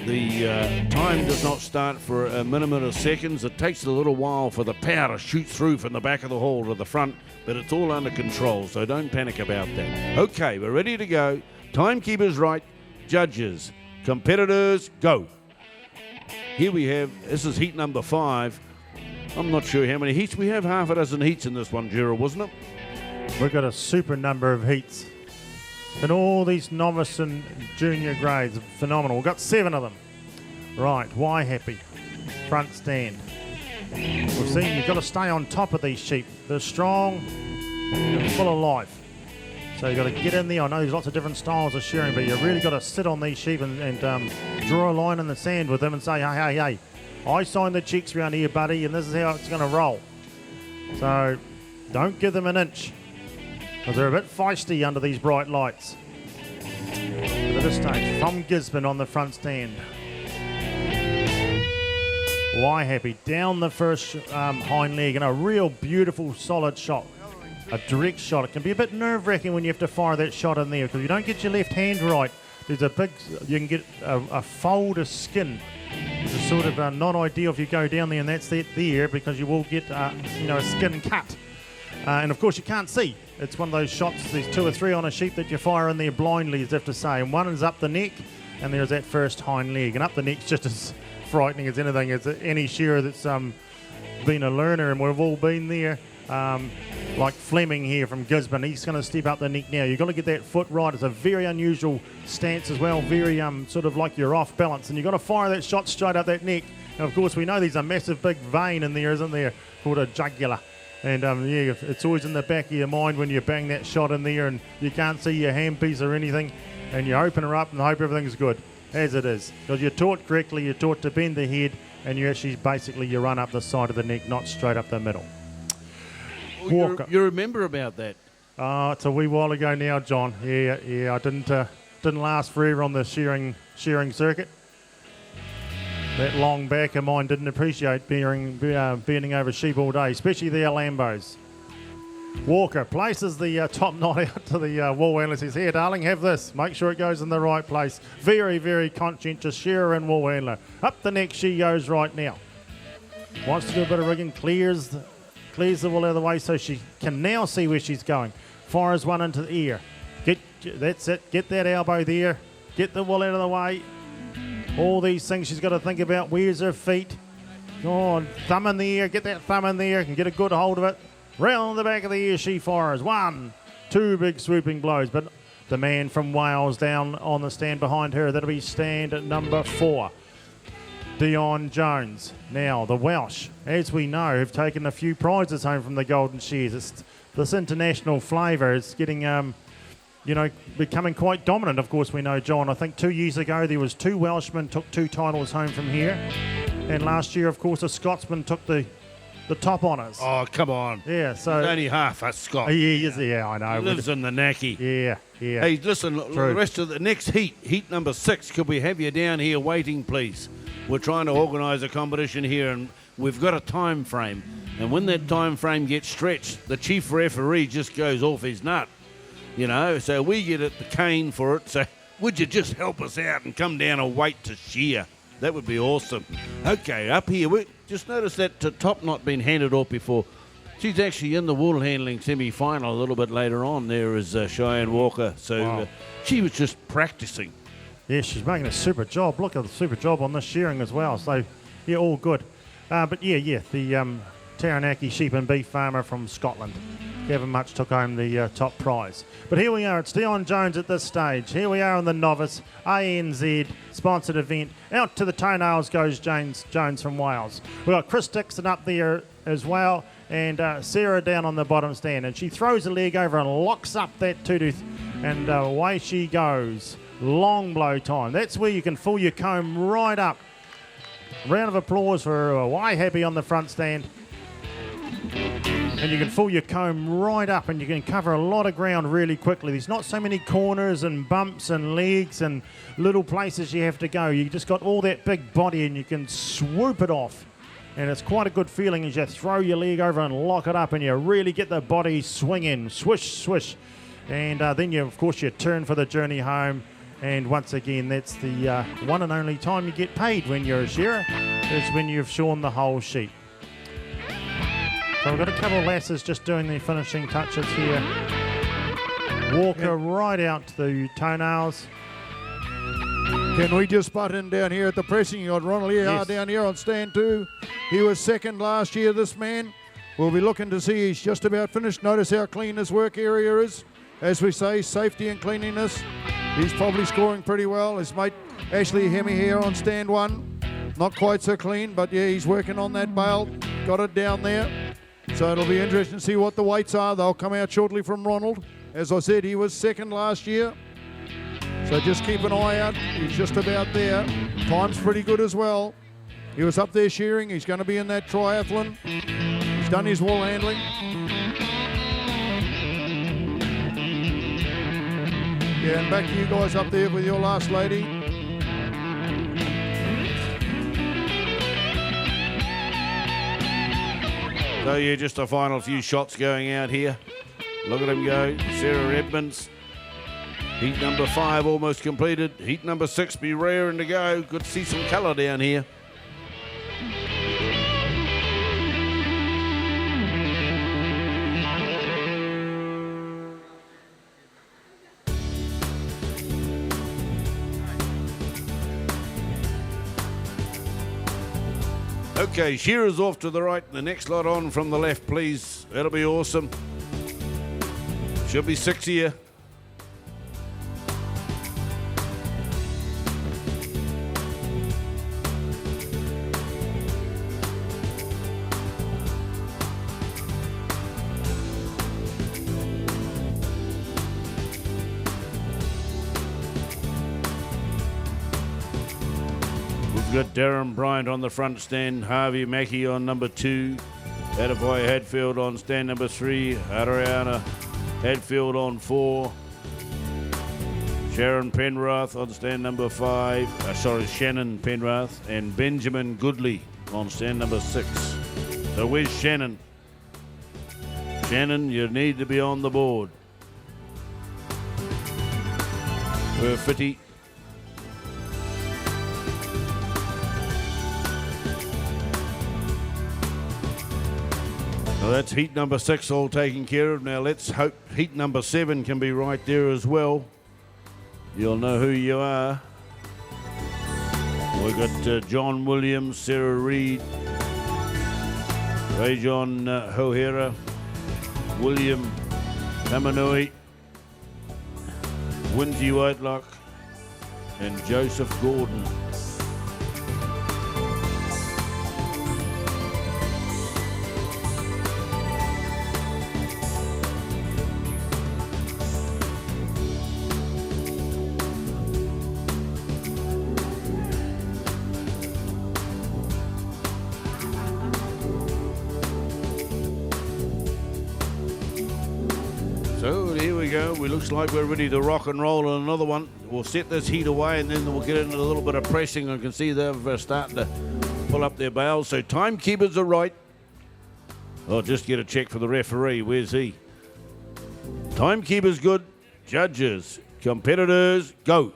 the time does not start for a minimum of seconds. It takes a little while for the power to shoot through from the back of the hall to the front, but it's all under control, so don't panic about that. Okay, we're ready to go. Timekeepers right, judges, competitors, go. Here we have, this is heat number 5. I'm not sure how many heats. We have half a dozen heats in this one, Gerald, wasn't it? We've got a super number of heats. And all these novice and junior grades are phenomenal. We've got 7 of them. Right, Wairarapa, front stand. We've seen you've got to stay on top of these sheep. They're strong and full of life. So you've got to get in there. I know there's lots of different styles of shearing, but you've really got to sit on these sheep and draw a line in the sand with them and say, hey, I signed the checks around here, buddy, and this is how it's going to roll. So don't give them an inch, because they're a bit feisty under these bright lights. But at this stage, from Gisborne on the front stand. Wairarapa down the first hind leg, and a real beautiful solid shot. A direct shot. It can be a bit nerve-wracking when you have to fire that shot in there, because if you don't get your left hand right, there's a big, you can get a fold of skin, which is sort of not ideal if you go down there, and that's it there, because you will get a skin cut. And of course you can't see. It's one of those shots, there's 2 or 3 on a sheep that you fire in there blindly, as if to say, and one is up the neck, and there's that first hind leg, and up the neck's just as frightening as anything. As any shearer that's been a learner, and we've all been there, like Fleming here from Gisborne, he's going to step up the neck now. You've got to get that foot right. It's a very unusual stance as well, very sort of like you're off balance, and you've got to fire that shot straight up that neck. And of course we know there's a massive big vein in there, isn't there, called a jugular. And it's always in the back of your mind when you bang that shot in there and you can't see your handpiece or anything, and you open her up and hope everything's good, as it is. Because you're taught correctly, you're taught to bend the head, and you actually basically you run up the side of the neck, not straight up the middle. Walker. You remember about that? It's a wee while ago now, John. Yeah. I didn't last forever on the shearing circuit. That long back of mine didn't appreciate bending over sheep all day, especially the Lambos. Walker places the top knot out to the wool handler. Says, "Here, darling, have this. Make sure it goes in the right place." Very, very conscientious shearer and wool handler. Up the neck she goes right now. Wants to do a bit of rigging, clears the wool out of the way so she can now see where she's going. Fires one into the ear. That's it. Get that elbow there. Get the wool out of the way. All these things she's got to think about. Where's her feet? Go on, thumb in the ear. Get that thumb in there and get a good hold of it. Round the back of the ear she fires. 1, 2 big swooping blows. But the man from Wales down on the stand behind her, that'll be stand at number 4. Dion Jones. Now, the Welsh, as we know, have taken a few prizes home from the Golden Shears. This international flavour is getting, becoming quite dominant. Of course, we know, John, I think 2 years ago there was 2 Welshmen took 2 titles home from here. And last year, of course, a Scotsman took the top honours. Oh, come on. Yeah, so... He's only half a Scot. He is, yeah, I know. He lives in the Naki. Yeah. Hey, listen, True. the rest of the next heat number 6, could we have you down here waiting, please? we're trying to organise a competition here, and we've got a time frame. And when that time frame gets stretched, the chief referee just goes off his nut, you know. So we get the cane for it. So would you just help us out and come down a weight to shear? That would be awesome. Okay, up here, we just noticed that top knot been handed off before. She's actually in the Woolhandling semi-final a little bit later on. There is Cheyenne Walker. So Wow. She was just practicing. Yeah, she's making a super job. Look at the super job on this shearing as well. So, yeah, all good. But the Taranaki sheep and beef farmer from Scotland. Gavin Much took home the top prize. But here we are. It's Dion Jones at this stage. Here we are on the Novice ANZ sponsored event. Out to the toenails goes Jones from Wales. We've got Chris Dixon up there as well, and Sarah down on the bottom stand. And she throws a leg over and locks up that two-tooth, and away she goes. Long blow time. That's where you can fill your comb right up. Round of applause for Wai Happy on the front stand. And you can fill your comb right up, and you can cover a lot of ground really quickly. There's not so many corners and bumps and legs and little places you have to go. You just got all that big body, and you can swoop it off. And it's quite a good feeling as you throw your leg over and lock it up, and you really get the body swinging, swish, swish. And then you turn for the journey home. And once again, that's the one and only time you get paid when you're a shearer, is when you've shorn the whole sheep. So we've got a couple of lasses just doing the finishing touches here. Walker right out to the toenails. Can we just butt in down here at the pressing? You got Ronald Earhart down here on stand 2. He was second last year, this man. We'll be looking to see he's just about finished. Notice how clean his work area is. As we say, safety and cleanliness. He's probably scoring pretty well. His mate Ashley Hemi here on stand 1. Not quite so clean, but yeah, he's working on that bale. Got it down there. So it'll be interesting to see what the weights are. They'll come out shortly from Ronald. As I said, he was second last year. So just keep an eye out. He's just about there. Time's pretty good as well. He was up there shearing. He's going to be in that triathlon. He's done his wool handling. Yeah, and back to you guys up there with your last lady. So yeah, just a final few shots going out here. Look at him go. Sarah Edmonds. Heat number 5 almost completed. Heat number 6 be raring to go. Good to see some colour down here. Okay, shearers off to the right. The next lot on from the left, please. That'll be awesome. Should be 6 here. We've got Darren Bryant on the front stand, Harvey Mackey on number 2, Adavoy Hadfield on stand number 3, Ariana Hadfield on 4, Sharon Penrath on stand number 5, Shannon Penrath, and Benjamin Goodley on stand number 6. So where's Shannon? Shannon, you need to be on the board. We're 50. Well, that's heat number 6 all taken care of. Now let's hope heat number 7 can be right there as well. You'll know who you are. We've got John Williams, Sarah Reid, Rajon Hohera, William Tamanui, Winsy Whitelock, and Joseph Gordon. So here we go. We looks like we're ready to rock and roll on another one. We'll set this heat away and then we'll get into a little bit of pressing. I can see they're starting to pull up their bales. So timekeepers are right. I'll just get a check for the referee. Where's he? Timekeepers good. Judges, competitors, go.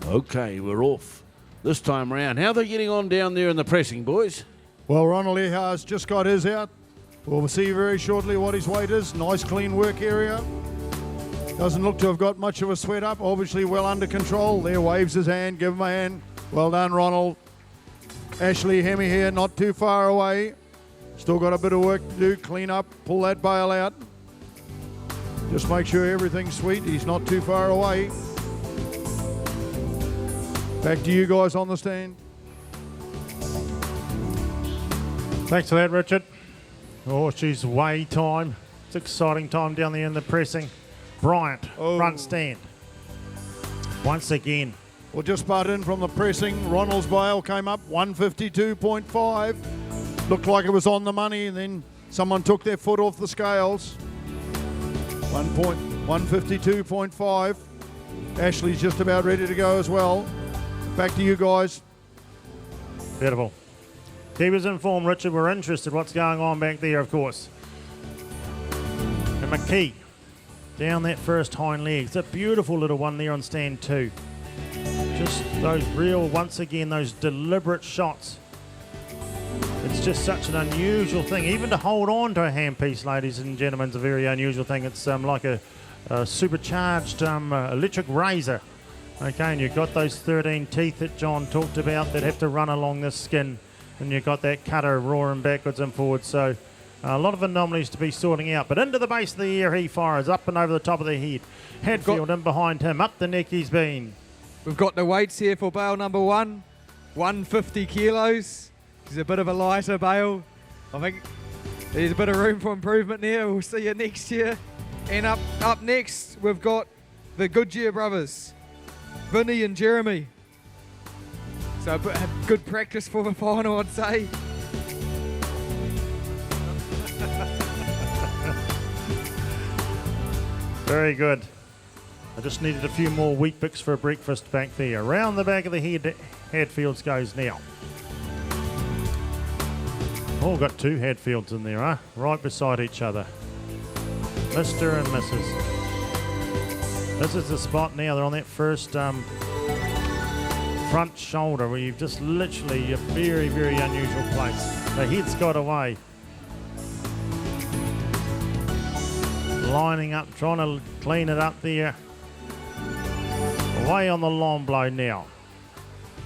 Okay, we're off this time round. How are they getting on down there in the pressing, boys? Well, Ronald Ehar's just got his out. We'll see very shortly what his weight is. Nice clean work area. Doesn't look to have got much of a sweat up. Obviously well under control. There, waves his hand. Give him a hand. Well done, Ronald. Ashley Hemi here, not too far away. Still got a bit of work to do. Clean up, pull that bale out. Just make sure everything's sweet. He's not too far away. Back to you guys on the stand. Thanks for that, Richard. Oh, she's way time. It's exciting time down there in the pressing. Bryant, front stand. Once again. We'll just butt in from the pressing. Ronald's bale came up 152.5. Looked like it was on the money, and then someone took their foot off the scales. 152.5. Ashley's just about ready to go as well. Back to you guys. Beautiful. Keep us informed, Richard. We're interested what's going on back there, of course. And McKee, down that first hind leg. It's a beautiful little one there on stand 2. Just those real, once again, those deliberate shots. It's just such an unusual thing. Even to hold on to a handpiece, ladies and gentlemen, is a very unusual thing. It's like a supercharged electric razor. Okay, and you've got those 13 teeth that John talked about that have to run along the skin. And you've got that cutter roaring backwards and forwards. So a lot of anomalies to be sorting out. But into the base of the ear he fires, up and over the top of the head. Hadfield in behind him, up the neck he's been. We've got the weights here for bale number 1, 150 kilos. He's a bit of a lighter bale. I think there's a bit of room for improvement there. We'll see you next year. And up next, we've got the Goodyear brothers, Vinny and Jeremy. So a good practice for the final, I'd say. Very good. I just needed a few more wheat bix for breakfast back there. Around the back of the head, Hadfields goes now. Oh, got 2 Hadfields in there, huh? Right beside each other. Mr. and Mrs. This is the spot now. They're on that first front shoulder where you've just literally a very, very unusual place. The head's got away. Lining up, trying to clean it up there. Away on the long blow now.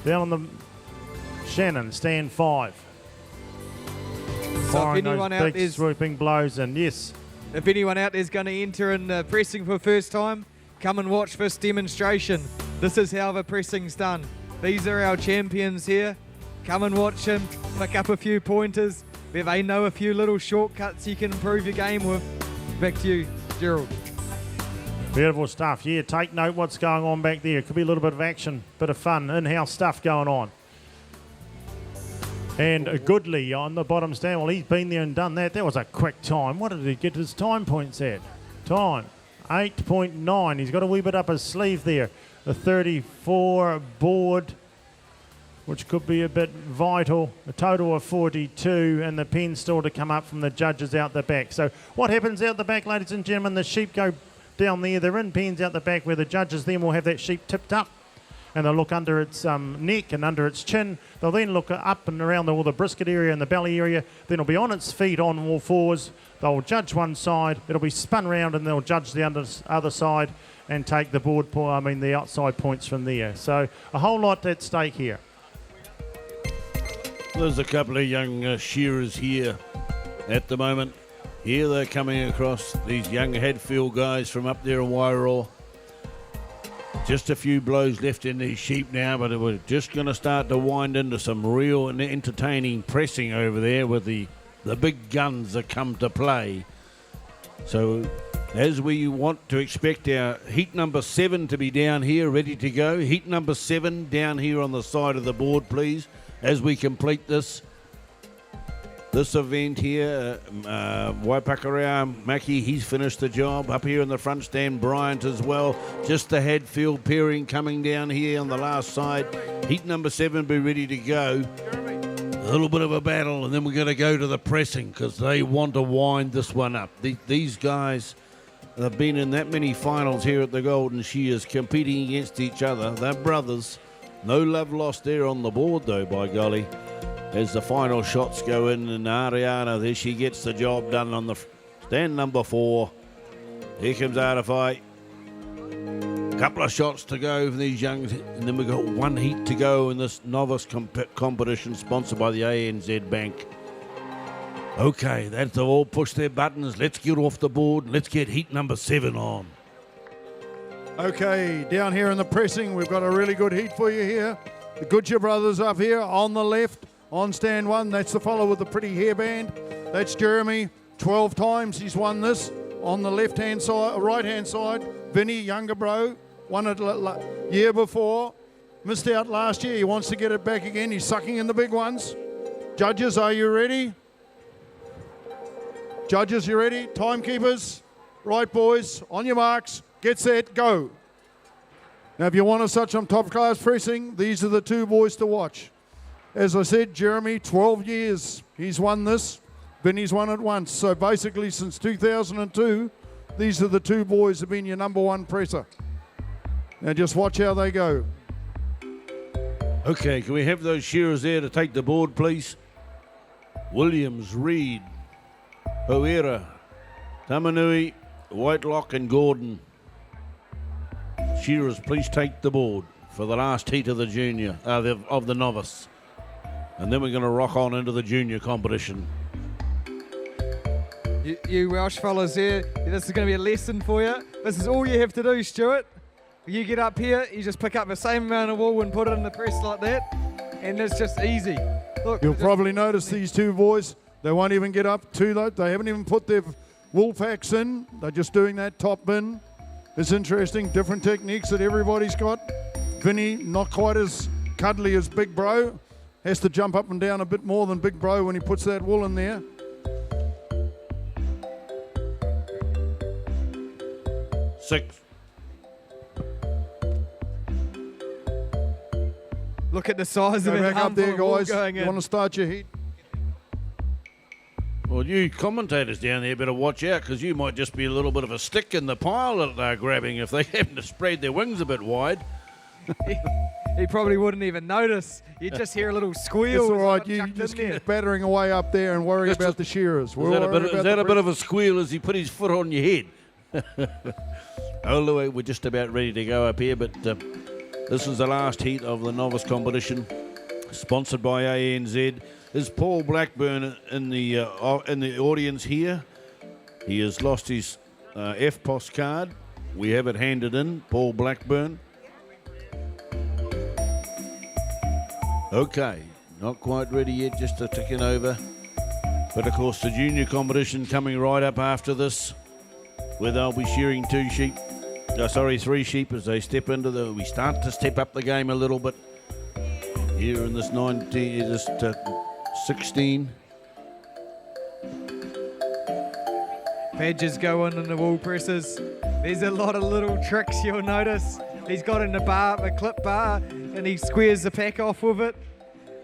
Down on the Shannon, stand 5. So if Firing anyone those out big there's swooping blows in, yes. If anyone out there's going to enter in pressing for the first time, come and watch this demonstration. This is how the pressing's done. These are our champions here. Come and watch them, pick up a few pointers. Where they know a few little shortcuts you can improve your game with. Back to you, Gerald. Beautiful stuff. Yeah, take note what's going on back there. Could be a little bit of action, bit of fun, in-house stuff going on. And a Goodley on the bottom stand. Well, he's been there and done that. That was a quick time. What did he get his time points at? Time, 8.9. He's got a wee bit up his sleeve there. The 34 board, which could be a bit vital. A total of 42, and the pen still to come up from the judges out the back. So what happens out the back, ladies and gentlemen? The sheep go down there. They're in pens out the back where the judges then will have that sheep tipped up, and they'll look under its neck and under its chin. They'll then look up and around all the brisket area and the belly area. Then it'll be on its feet on all fours. They'll judge one side. It'll be spun round, and they'll judge the other side and take the the outside points from there. So a whole lot at stake here. There's a couple of young shearers here at the moment. Here they're coming across, these young Hadfield guys from up there in Wairarapa. Just a few blows left in these sheep now, but we're just going to start to wind into some real and entertaining pressing over there with the big guns that come to play. So as we want to expect our heat number 7 to be down here, ready to go. Heat number 7 down here on the side of the board, please, as we complete this. this event here. Waipakarea Maki, he's finished the job. Up here in the front stand, Bryant as well. Just the Hadfield pairing coming down here on the last side. Heat number 7 be ready to go. A little bit of a battle, and then we're going to go to the pressing because they want to wind this one up. These guys have been in that many finals here at the Golden Shears competing against each other. They're brothers. No love lost there on the board, though, by golly. As the final shots go in, and Ariana, there she gets the job done on the stand number 4. Here comes Artify. Couple of shots to go for these youngs, and then we've got one heat to go in this novice competition sponsored by the ANZ Bank. Okay, they've all pushed their buttons. Let's get off the board. Let's get heat number 7 on. Okay, down here in the pressing, we've got a really good heat for you here. The Goodyear brothers up here on the left. On stand 1, that's the fellow with the pretty hairband. That's Jeremy. 12 times he's won this. On the left-hand side, right-hand side, Vinny, younger bro, won it year before. Missed out last year. He wants to get it back again. He's sucking in the big ones. Judges, are you ready? Judges, you ready? Timekeepers? Right, boys. On your marks. Get set. Go. Now, if you want to such some top-class pressing, these are the 2 boys to watch. As I said, Jeremy, 12 years he's won this. Vinny's won it once. So basically since 2002, these are the 2 boys who have been your number 1 presser. Now just watch how they go. Okay, can we have those shearers there to take the board, please? Williams, Reed, Hoera, Tamanui, Whitelock and Gordon. Shearers, please take the board for the last heat of the junior, of the novice. And then we're going to rock on into the junior competition. You Welsh fellas here, this is going to be a lesson for you. This is all you have to do, Stuart. You get up here, you just pick up the same amount of wool and put it in the press like that, and it's just easy. Look, you'll probably notice these 2 boys, they won't even get up too low. They haven't even put their wool packs in. They're just doing that top bin. It's interesting, different techniques that everybody's got. Vinny, not quite as cuddly as Big Bro. Has to jump up and down a bit more than Big Bro when he puts that wool in there. Six. Look at the size of it. Back up there, guys. You want to start your heat? Well, you commentators down there better watch out because you might just be a little bit of a stick in the pile that they're grabbing if they happen to spread their wings a bit wide. He probably wouldn't even notice. You just hear a little squeal. It's all right. You just keep battering away up there and worry about the shearers. Is that a bit of a squeal as he put his foot on your head? All the way, we're just about ready to go up here, but this is the last heat of the novice competition, sponsored by ANZ. Is Paul Blackburn in the audience here? He has lost his FPOS card. We have it handed in. Paul Blackburn. Okay, not quite ready yet, just a ticking over. But of course the junior competition coming right up after this, where they'll be shearing 3 sheep as they step into we start to step up the game a little bit here in this 16. Badges go in the wool presses. There's a lot of little tricks you'll notice. He's got in a clip bar, and he squares the pack off with it.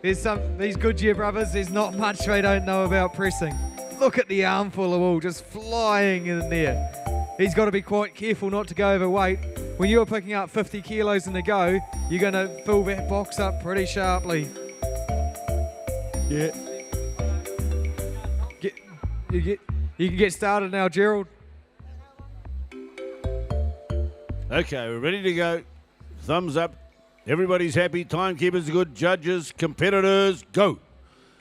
These Goodyear brothers, there's not much they don't know about pressing. Look at the armful of wool just flying in there. He's got to be quite careful not to go overweight. When you're picking up 50 kilos in a go, you're going to fill that box up pretty sharply. Yeah. You can get started now, Gerald. Okay, we're ready to go. Thumbs up. Everybody's happy. Timekeepers are good. Judges, competitors, go.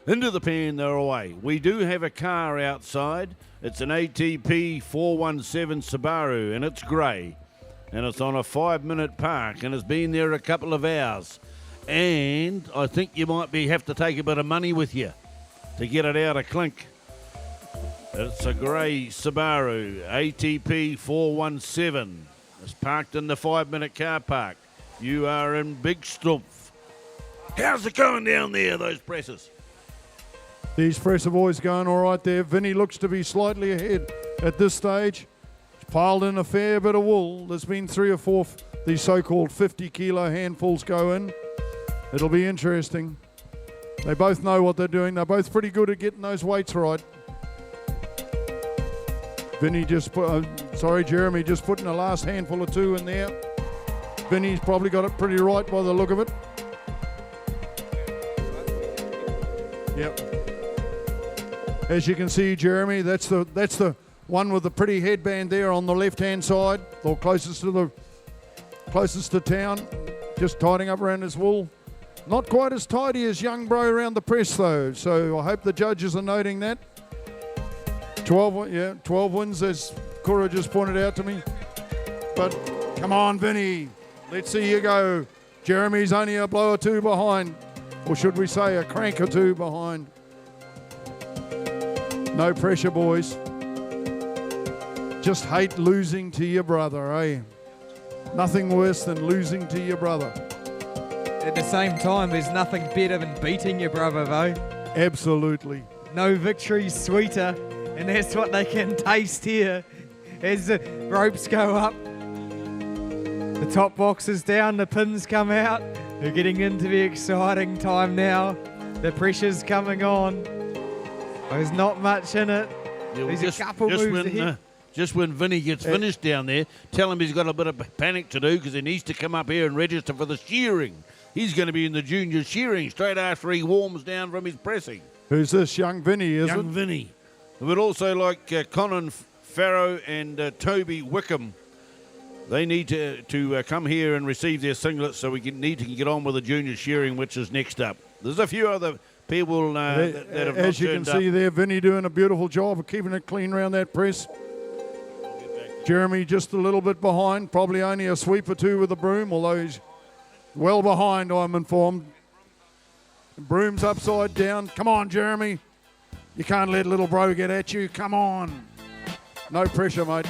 Into the pan, they're away. We do have a car outside. It's an ATP 417 Subaru, and it's grey. And it's on a 5-minute park, and it's been there a couple of hours. And I think you might have to take a bit of money with you to get it out of clink. It's a grey Subaru ATP 417. It's parked in the 5-minute car park. You are in big stumpf. How's it going down there, those presses? These Fresser boys going all right there. Vinny looks to be slightly ahead at this stage. He's piled in a fair bit of wool. There's been 3 or 4 these so-called 50-kilo handfuls go in. It'll be interesting. They both know what they're doing. They're both pretty good at getting those weights right. Vinny just put, Jeremy just putting the last handful of 2 in there. Vinny's probably got it pretty right by the look of it. Yep. As you can see, Jeremy, that's the one with the pretty headband there on the left-hand side, or closest to town, just tidying up around his wool. Not quite as tidy as young bro around the press though, so I hope the judges are noting that. 12 wins, as Kura just pointed out to me. But come on, Vinny, let's see you go. Jeremy's only a blow or 2 behind, or should we say a crank or 2 behind. No pressure, boys. Just hate losing to your brother, eh? Nothing worse than losing to your brother. At the same time, there's nothing better than beating your brother, though. Absolutely. No victory's sweeter, and that's what they can taste here as the ropes go up. The top box is down, the pins come out. We're getting into the exciting time now. The pressure's coming on. There's not much in it. Yeah, There's a couple moves ahead. Just when Vinny gets finished down there, tell him he's got a bit of panic to do because he needs to come up here and register for the shearing. He's going to be in the junior shearing straight after he warms down from his pressing. Who's this? Young Vinny, is it? Young Vinny. But also like Conan Farrow and Toby Wickham. They need to come here and receive their singlets so we need to get on with the junior shearing, which is next up. There's a few other people that have not turned up. As you can see there, Vinny doing a beautiful job of keeping it clean around that press. Jeremy just a little bit behind, probably only a sweep or 2 with the broom, although he's well behind, I'm informed. Broom's upside down. Come on, Jeremy. You can't let little bro get at you. Come on. No pressure, mate.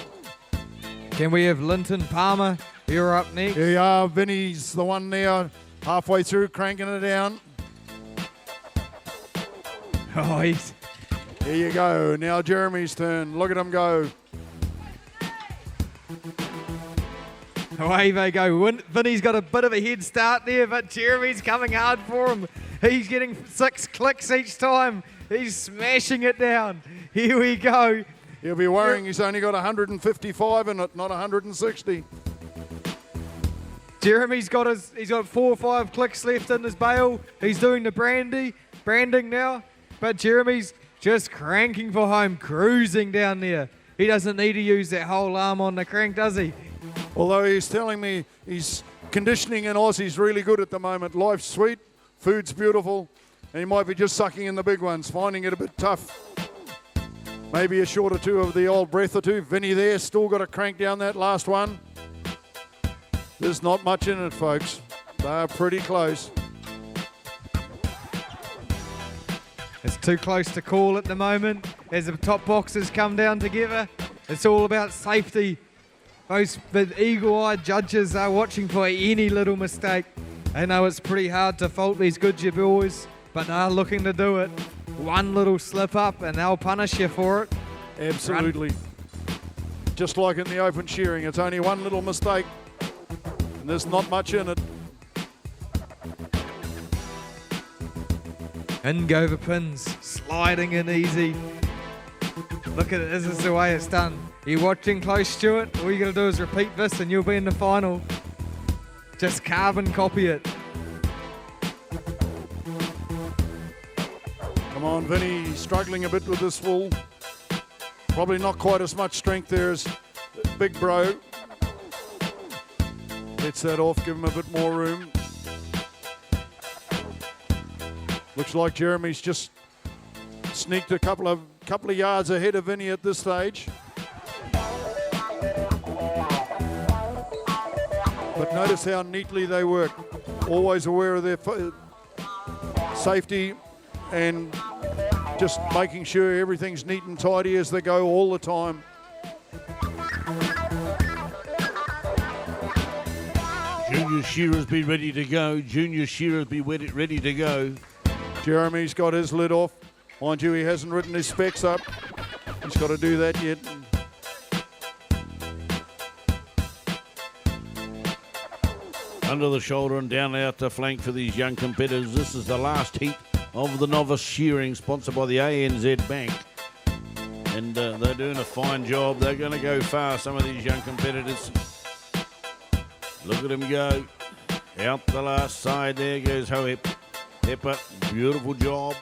Can we have Linton Palmer? You're up next. Here you are. Vinny's the one there, halfway through, cranking it down. Oh, he's... Here you go. Now Jeremy's turn. Look at him go. Away they go. Vinny's got a bit of a head start there, but Jeremy's coming hard for him. He's getting 6 clicks each time. He's smashing it down. Here we go. He'll be worrying he's only got 155 in it, not 160. Jeremy's got 4 or 5 clicks left in his bail. He's doing the branding now, but Jeremy's just cranking for home, cruising down there. He doesn't need to use that whole arm on the crank, does he? Although he's telling me his conditioning in Aussie's really good at the moment. Life's sweet, food's beautiful, and he might be just sucking in the big ones, finding it a bit tough. Maybe a short or 2 of the old breath or 2. Vinny there, still got to crank down that last one. There's not much in it, folks. They're pretty close. It's too close to call at the moment as the top boxes come down together. It's all about safety. The eagle-eyed judges are watching for any little mistake. They know it's pretty hard to fault these Goodyear boys, but they're looking to do it. One little slip up and they'll punish you for it. Absolutely. Just like in the open shearing, it's only one little mistake and there's not much in it. In go the pins, sliding in easy. Look at it, this is the way it's done. You're watching close, Stuart. All you got to do is repeat this and you'll be in the final. Just carbon copy it. Come on, Vinny, he's struggling a bit with this wool. Probably not quite as much strength there as Big Bro. Gets that off, give him a bit more room. Looks like Jeremy's just sneaked a couple of yards ahead of Vinny at this stage. But notice how neatly they work. Always aware of their safety and just making sure everything's neat and tidy as they go all the time. Junior shearers be ready to go. Junior shearers be ready to go. Jeremy's got his lid off. Mind you, he hasn't written his specs up. He's got to do that yet. Under the shoulder and down out the flank for these young competitors. This is the last heat of the Novice Shearing, sponsored by the ANZ Bank. And they're doing a fine job. They're going to go far, some of these young competitors. Look at him go. Out the last side, there goes Pepper. Beautiful job.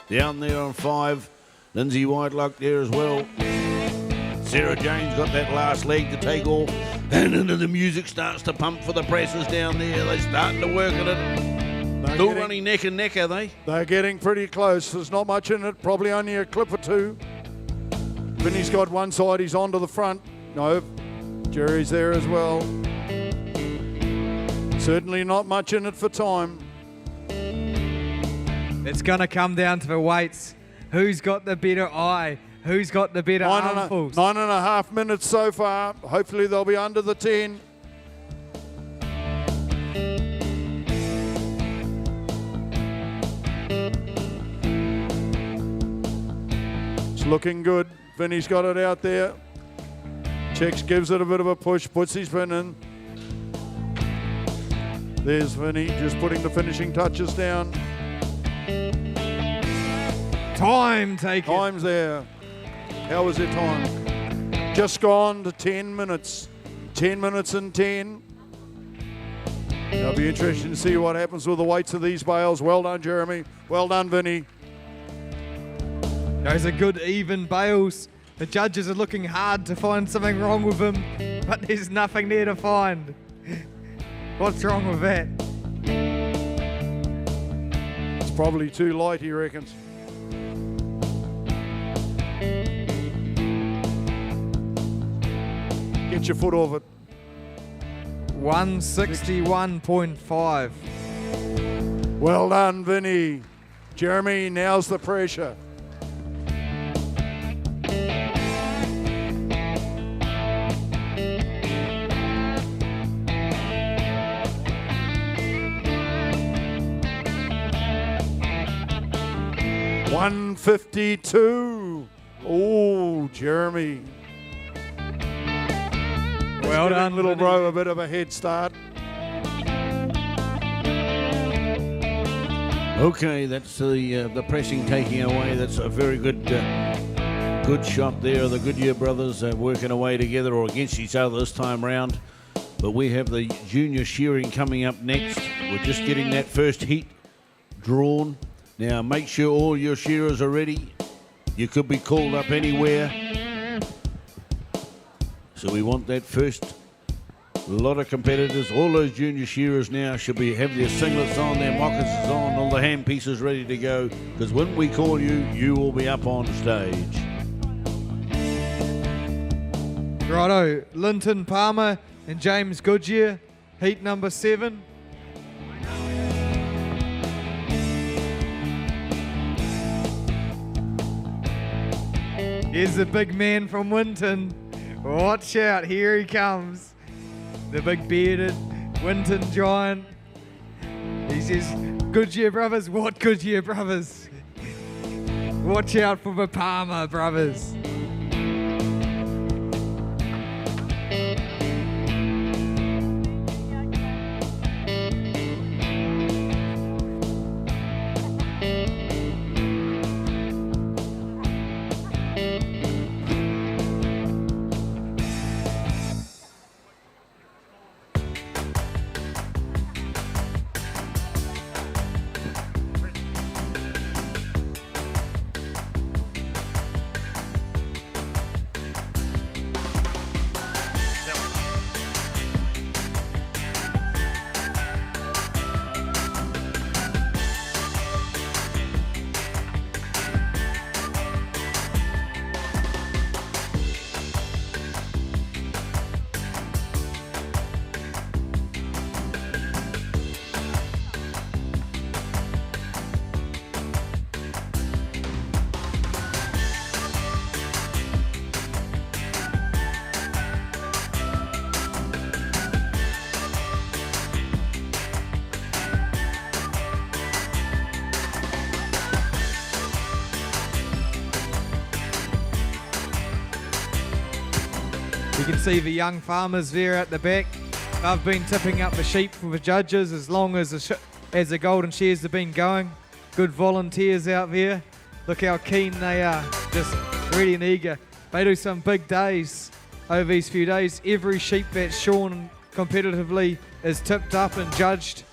Down there on 5. Lindsay Whitelock there as well. Sarah James got that last leg to take off. And into the music starts to pump for the presses down there. They're starting to work at it. Still running neck and neck, are they? They're getting pretty close. There's not much in it. Probably only a clip or two. Vinny's got one side. He's on to the front. No, Jerry's there as well. Certainly not much in it for time. It's going to come down to the weights. Who's got the better eye? Who's got the better armfuls? 9.5 minutes so far. Hopefully they'll be under the 10. It's looking good. Vinny's got it out there. Checks, gives it a bit of a push, puts his pin in. There's Vinny just putting the finishing touches down. Time taken. Time's there. How was their time? Just gone to 10 minutes. 10 minutes and 10. It'll be interesting to see what happens with the weights of these bales. Well done, Jeremy. Well done, Vinny. Those are good even bales. The judges are looking hard to find something wrong with them, but there's nothing there to find. What's wrong with that? It's probably too light, he reckons. Get your foot off it. 161.5. Well done, Vinny. Jeremy, now's the pressure. $152. Oh, Jeremy. Well done, little bro, a bit of a head start. Okay, that's the pressing taking away. That's a very good good shot there. The Goodyear brothers are working away together or against each other this time round. But we have the junior shearing coming up next. We're just getting that first heat drawn. Now make sure all your shearers are ready. You could be called up anywhere. So we want that first lot of competitors. All those junior shearers now should have their singlets on, their moccasins on, all the hand pieces ready to go. Because when we call you, you will be up on stage. Righto, Linton Palmer and James Goodyear, heat number 7. Here's the big man from Winton. Watch out, here he comes. The big bearded Winton giant. He says, Goodyear brothers, what Goodyear brothers? Watch out for the Palmer brothers. You can see the young farmers there at the back. They've been tipping up the sheep for the judges as long as the Golden Shears have been going. Good volunteers out there. Look how keen they are, just ready and eager. They do some big days over these few days. Every sheep that's shorn competitively is tipped up and judged.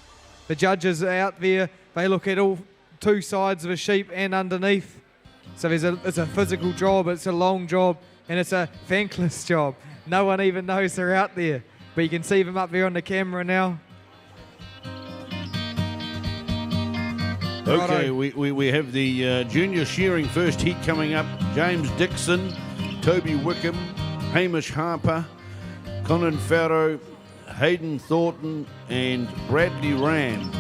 The judges are out there. They look at all two sides of a sheep and underneath. So it's a physical job, it's a long job, and it's a thankless job. No one even knows they're out there. But you can see them up there on the camera now. Okay, we have the junior shearing first heat coming up. James Dixon, Toby Wickham, Hamish Harper, Conan Farrow, Hayden Thornton and Bradley Rand.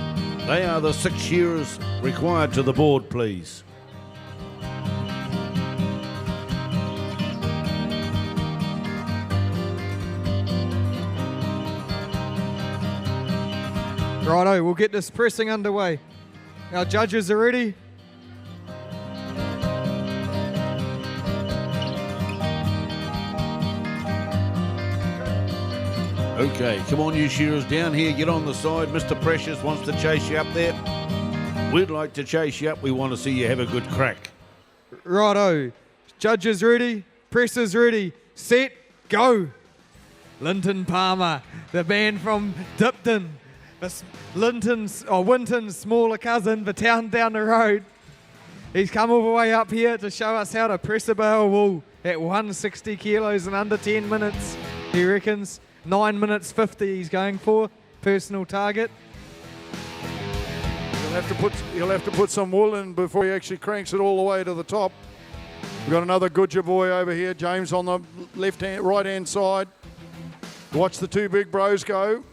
They are the 6 shearers required to the board, please. Righto, we'll get this pressing underway. Our judges are ready. Okay, come on you shearers, down here, get on the side. Mr. Precious wants to chase you up there. We'd like to chase you up. We want to see you have a good crack. Righto, judges ready, pressers ready, set, go. Linton Palmer, the man from Dipton. Winton's smaller cousin, the town down the road. He's come all the way up here to show us how to press a bale of wool at 160 kilos in under 10 minutes, he reckons. 9 minutes 50 he's going for, personal target. He'll have to put some wool in before he actually cranks it all the way to the top. We've got another Goodger boy over here, James on the right-hand side. Watch the two big bros go.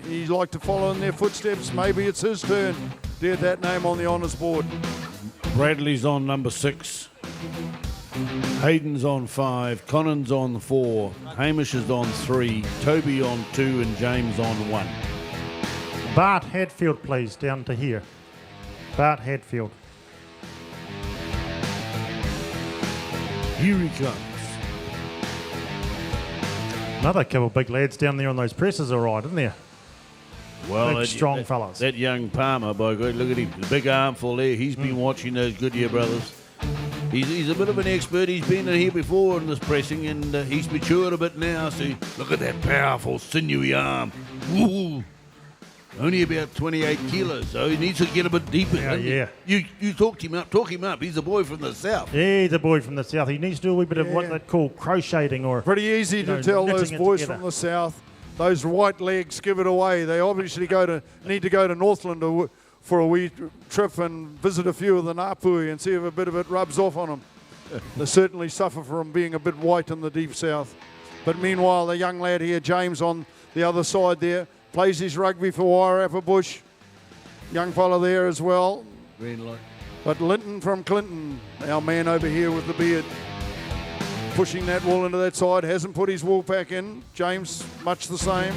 He'd like to follow in their footsteps. Maybe it's his turn to get that name on the honours board. Bradley's on number 6. Hayden's on 5. Conan's on 4. Hamish is on 3. Toby on 2 and James on 1. Bart Hadfield, please, down to here. Bart Hadfield. Here he comes. Another couple of big lads down there on those presses, all right, isn't there? Well, big, strong fellas. That young Palmer, by God, look at him. The big armful there. He's been watching those Goodyear brothers. He's a bit of an expert. He's been in here before in this pressing, and he's matured a bit now. So look at that powerful, sinewy arm. Ooh. Only about 28 kilos, so he needs to get a bit deeper. Yeah. You talked him up. Talk him up. He's a boy from the south. Yeah, he's a boy from the south. He needs to do a wee bit of what they call crocheting or... Pretty easy to tell those boys from the south. Those white legs give it away. They obviously need to go to Northland for a wee trip and visit a few of the Ngāpuhi and see if a bit of it rubs off on them. They certainly suffer from being a bit white in the deep south. But meanwhile, the young lad here, James, on the other side there, plays his rugby for Wairarapa Bush. Young fella there as well. Green light. But Linton from Clinton, our man over here with the beard, pushing that wool into that side, hasn't put his wool pack in. James, much the same.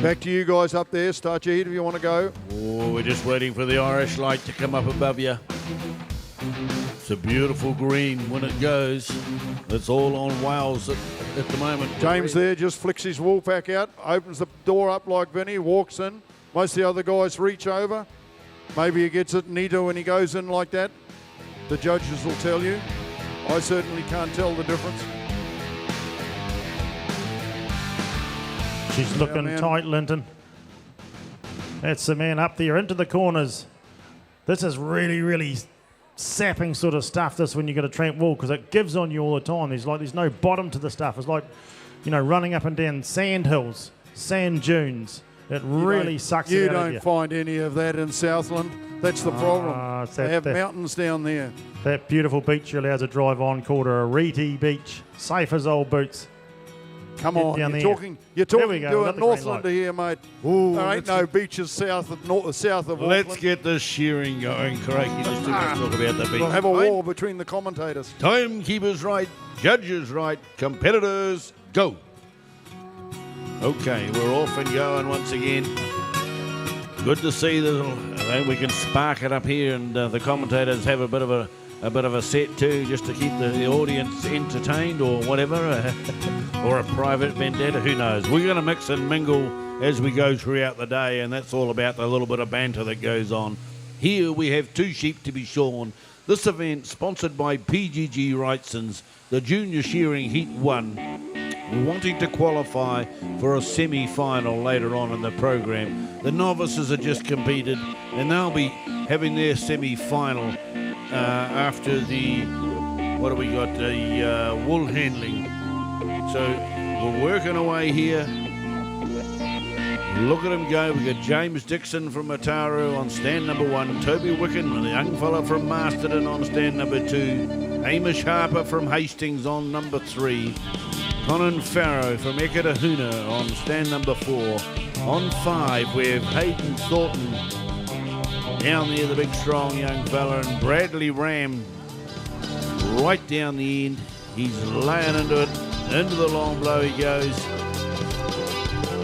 Back to you guys up there. Start your heat if you want to go. Oh, we're just waiting for the Irish light to come up above you. It's a beautiful green when it goes. It's all on Wales at the moment. James there just flicks his wool pack out, opens the door up like Vinny, walks in. Most of the other guys reach over. Maybe he gets it neater when he goes in like that. The judges will tell you. I certainly can't tell the difference. She's looking tight, Linton. That's the man up there into the corners. This is really, really sapping sort of stuff, this, when you get a tramp wool, because it gives on you all the time. There's no bottom to the stuff. It's like, running up and down sand hills, sand dunes. It really sucks it out of you. You don't find any of that in Southland. That's the problem. They have mountains down there. That beautiful beach you're allowed to drive on called a Reedy Beach. Safe as old boots. Come on, you're talking doing Northlander here, mate. Ooh, there ain't no beaches south of Auckland. Let's get the shearing going, crikey. Just too much talk about the beach. We'll have a war between the commentators. Timekeepers right, judges right, competitors go. Okay, we're off and going once again. Good to see that we can spark it up here, and the commentators have a bit of a bit of a set too, just to keep the audience entertained or whatever, or a private vendetta, who knows. We're going to mix and mingle as we go throughout the day, and that's all about the little bit of banter that goes on. Here we have 2 sheep to be shorn. This event sponsored by PGG Wrightson's, the Junior Shearing Heat 1, wanting to qualify for a semi-final later on in the program. The novices are just competed, and they'll be having their semi-final after the, what do we got, the Woolhandling. So we're working away here. Look at him go. We got James Dixon from Otaru on stand number 1, Toby Wicken, the young fella from Masterton on stand number 2, Hamish Harper from Hastings on number 3, Conan Farrow from Ekatahuna on stand number 4. On 5 we have Hayden Thornton down there, the big strong young fella, and Bradley Ram right down the end. He's laying into it, into the long blow he goes.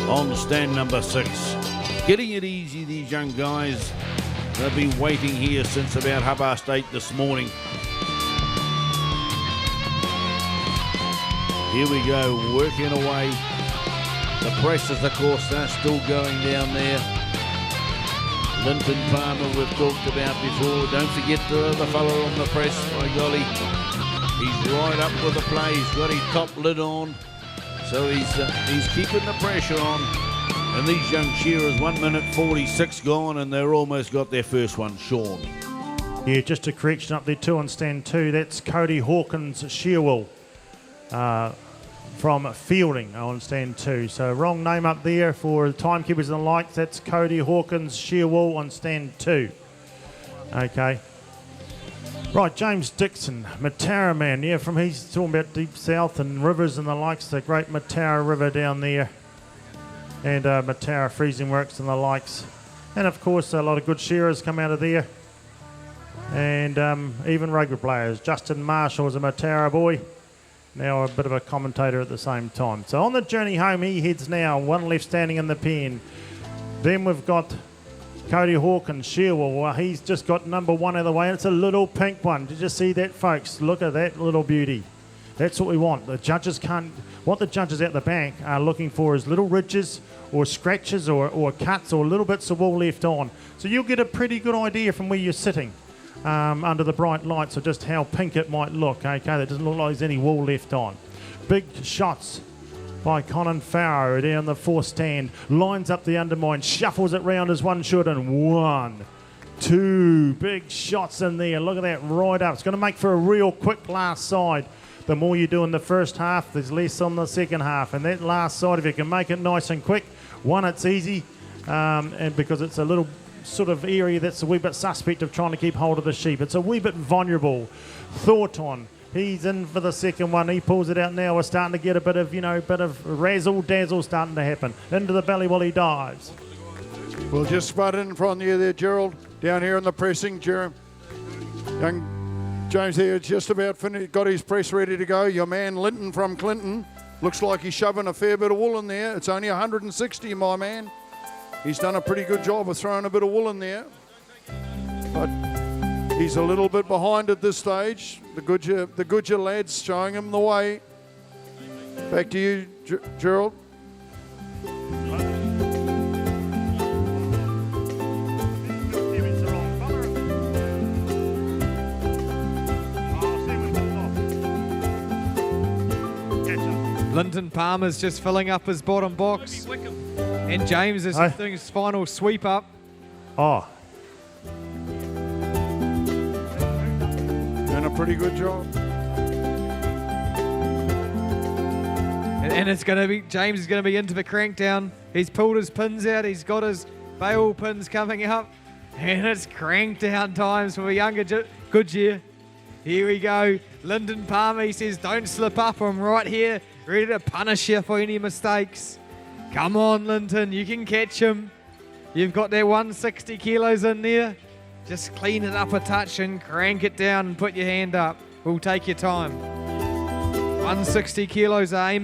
On stand number 6. Getting it easy, these young guys. They've been waiting here since about 8:30 this morning. Here we go, working away. The presses, of course, they're still going down there. Linton Palmer we've talked about before. Don't forget the fellow on the press, by golly. He's right up with the play. He's got his top lid on. So he's keeping the pressure on. And these young shearers, 1 minute 46 gone, and they're almost got their first one shorn. Yeah, just a correction up there too on stand 2. That's Cody Hawkins Shearwool from Fielding on stand 2. So wrong name up there for timekeepers and the likes. That's Cody Hawkins Shearwool on stand 2. Okay. Right, James Dixon, Matara man, yeah, he's talking about deep south and rivers and the likes, the great Matara River down there, and Matara Freezing Works and the likes. And of course, a lot of good shearers come out of there, and even rugby players. Justin Marshall is a Matara boy, now a bit of a commentator at the same time. So on the journey home, he heads now, 1 left standing in the pen. Then we've got Cody Hawkins, Shearwool. Well, he's just got number 1 out of the way, and it's a little pink one. Did you see that, folks? Look at that little beauty. That's what we want. The judges can't. What the judges at the back are looking for is little ridges or scratches or cuts or little bits of wool left on. So you'll get a pretty good idea from where you're sitting under the bright lights of just how pink it might look. Okay, that doesn't look like there's any wool left on. Big shots by Conan Farrow down the 4th stand, lines up the undermine, shuffles it round as one should, and 1, 2 big shots in there. Look at that, right up. It's going to make for a real quick last side. The more you do in the first half, there's less on the second half, and that last side, if you can make it nice and quick, 1, it's easy, and because it's a little sort of area that's a wee bit suspect of trying to keep hold of the sheep. It's a wee bit vulnerable. Thornton, he's in for the second one. He pulls it out now. We're starting to get a bit of razzle-dazzle starting to happen. Into the belly while he dives. We'll just spud in front of you there, Gerald. Down here in the pressing, young James here just about finished, got his press ready to go. Your man Linton from Clinton. Looks like he's shoving a fair bit of wool in there. It's only 160, my man. He's done a pretty good job of throwing a bit of wool in there. But he's a little bit behind at this stage. The Goodyear lads showing him the way. Back to you, Gerald. Linton Palmer's just filling up his bottom box. And James is doing his final sweep up. Oh. Done a pretty good job. And it's going to be, James is going to be into the crank down. He's pulled his pins out. He's got his bail pins coming up. And it's crank down times for a younger Goodyear. Here we go. Linton Palmer, he says, don't slip up. I'm right here, ready to punish you for any mistakes. Come on, Linton, you can catch him. You've got that 160 kilos in there. Just clean it up a touch and crank it down and put your hand up. We'll take your time. 160 kilos, aim.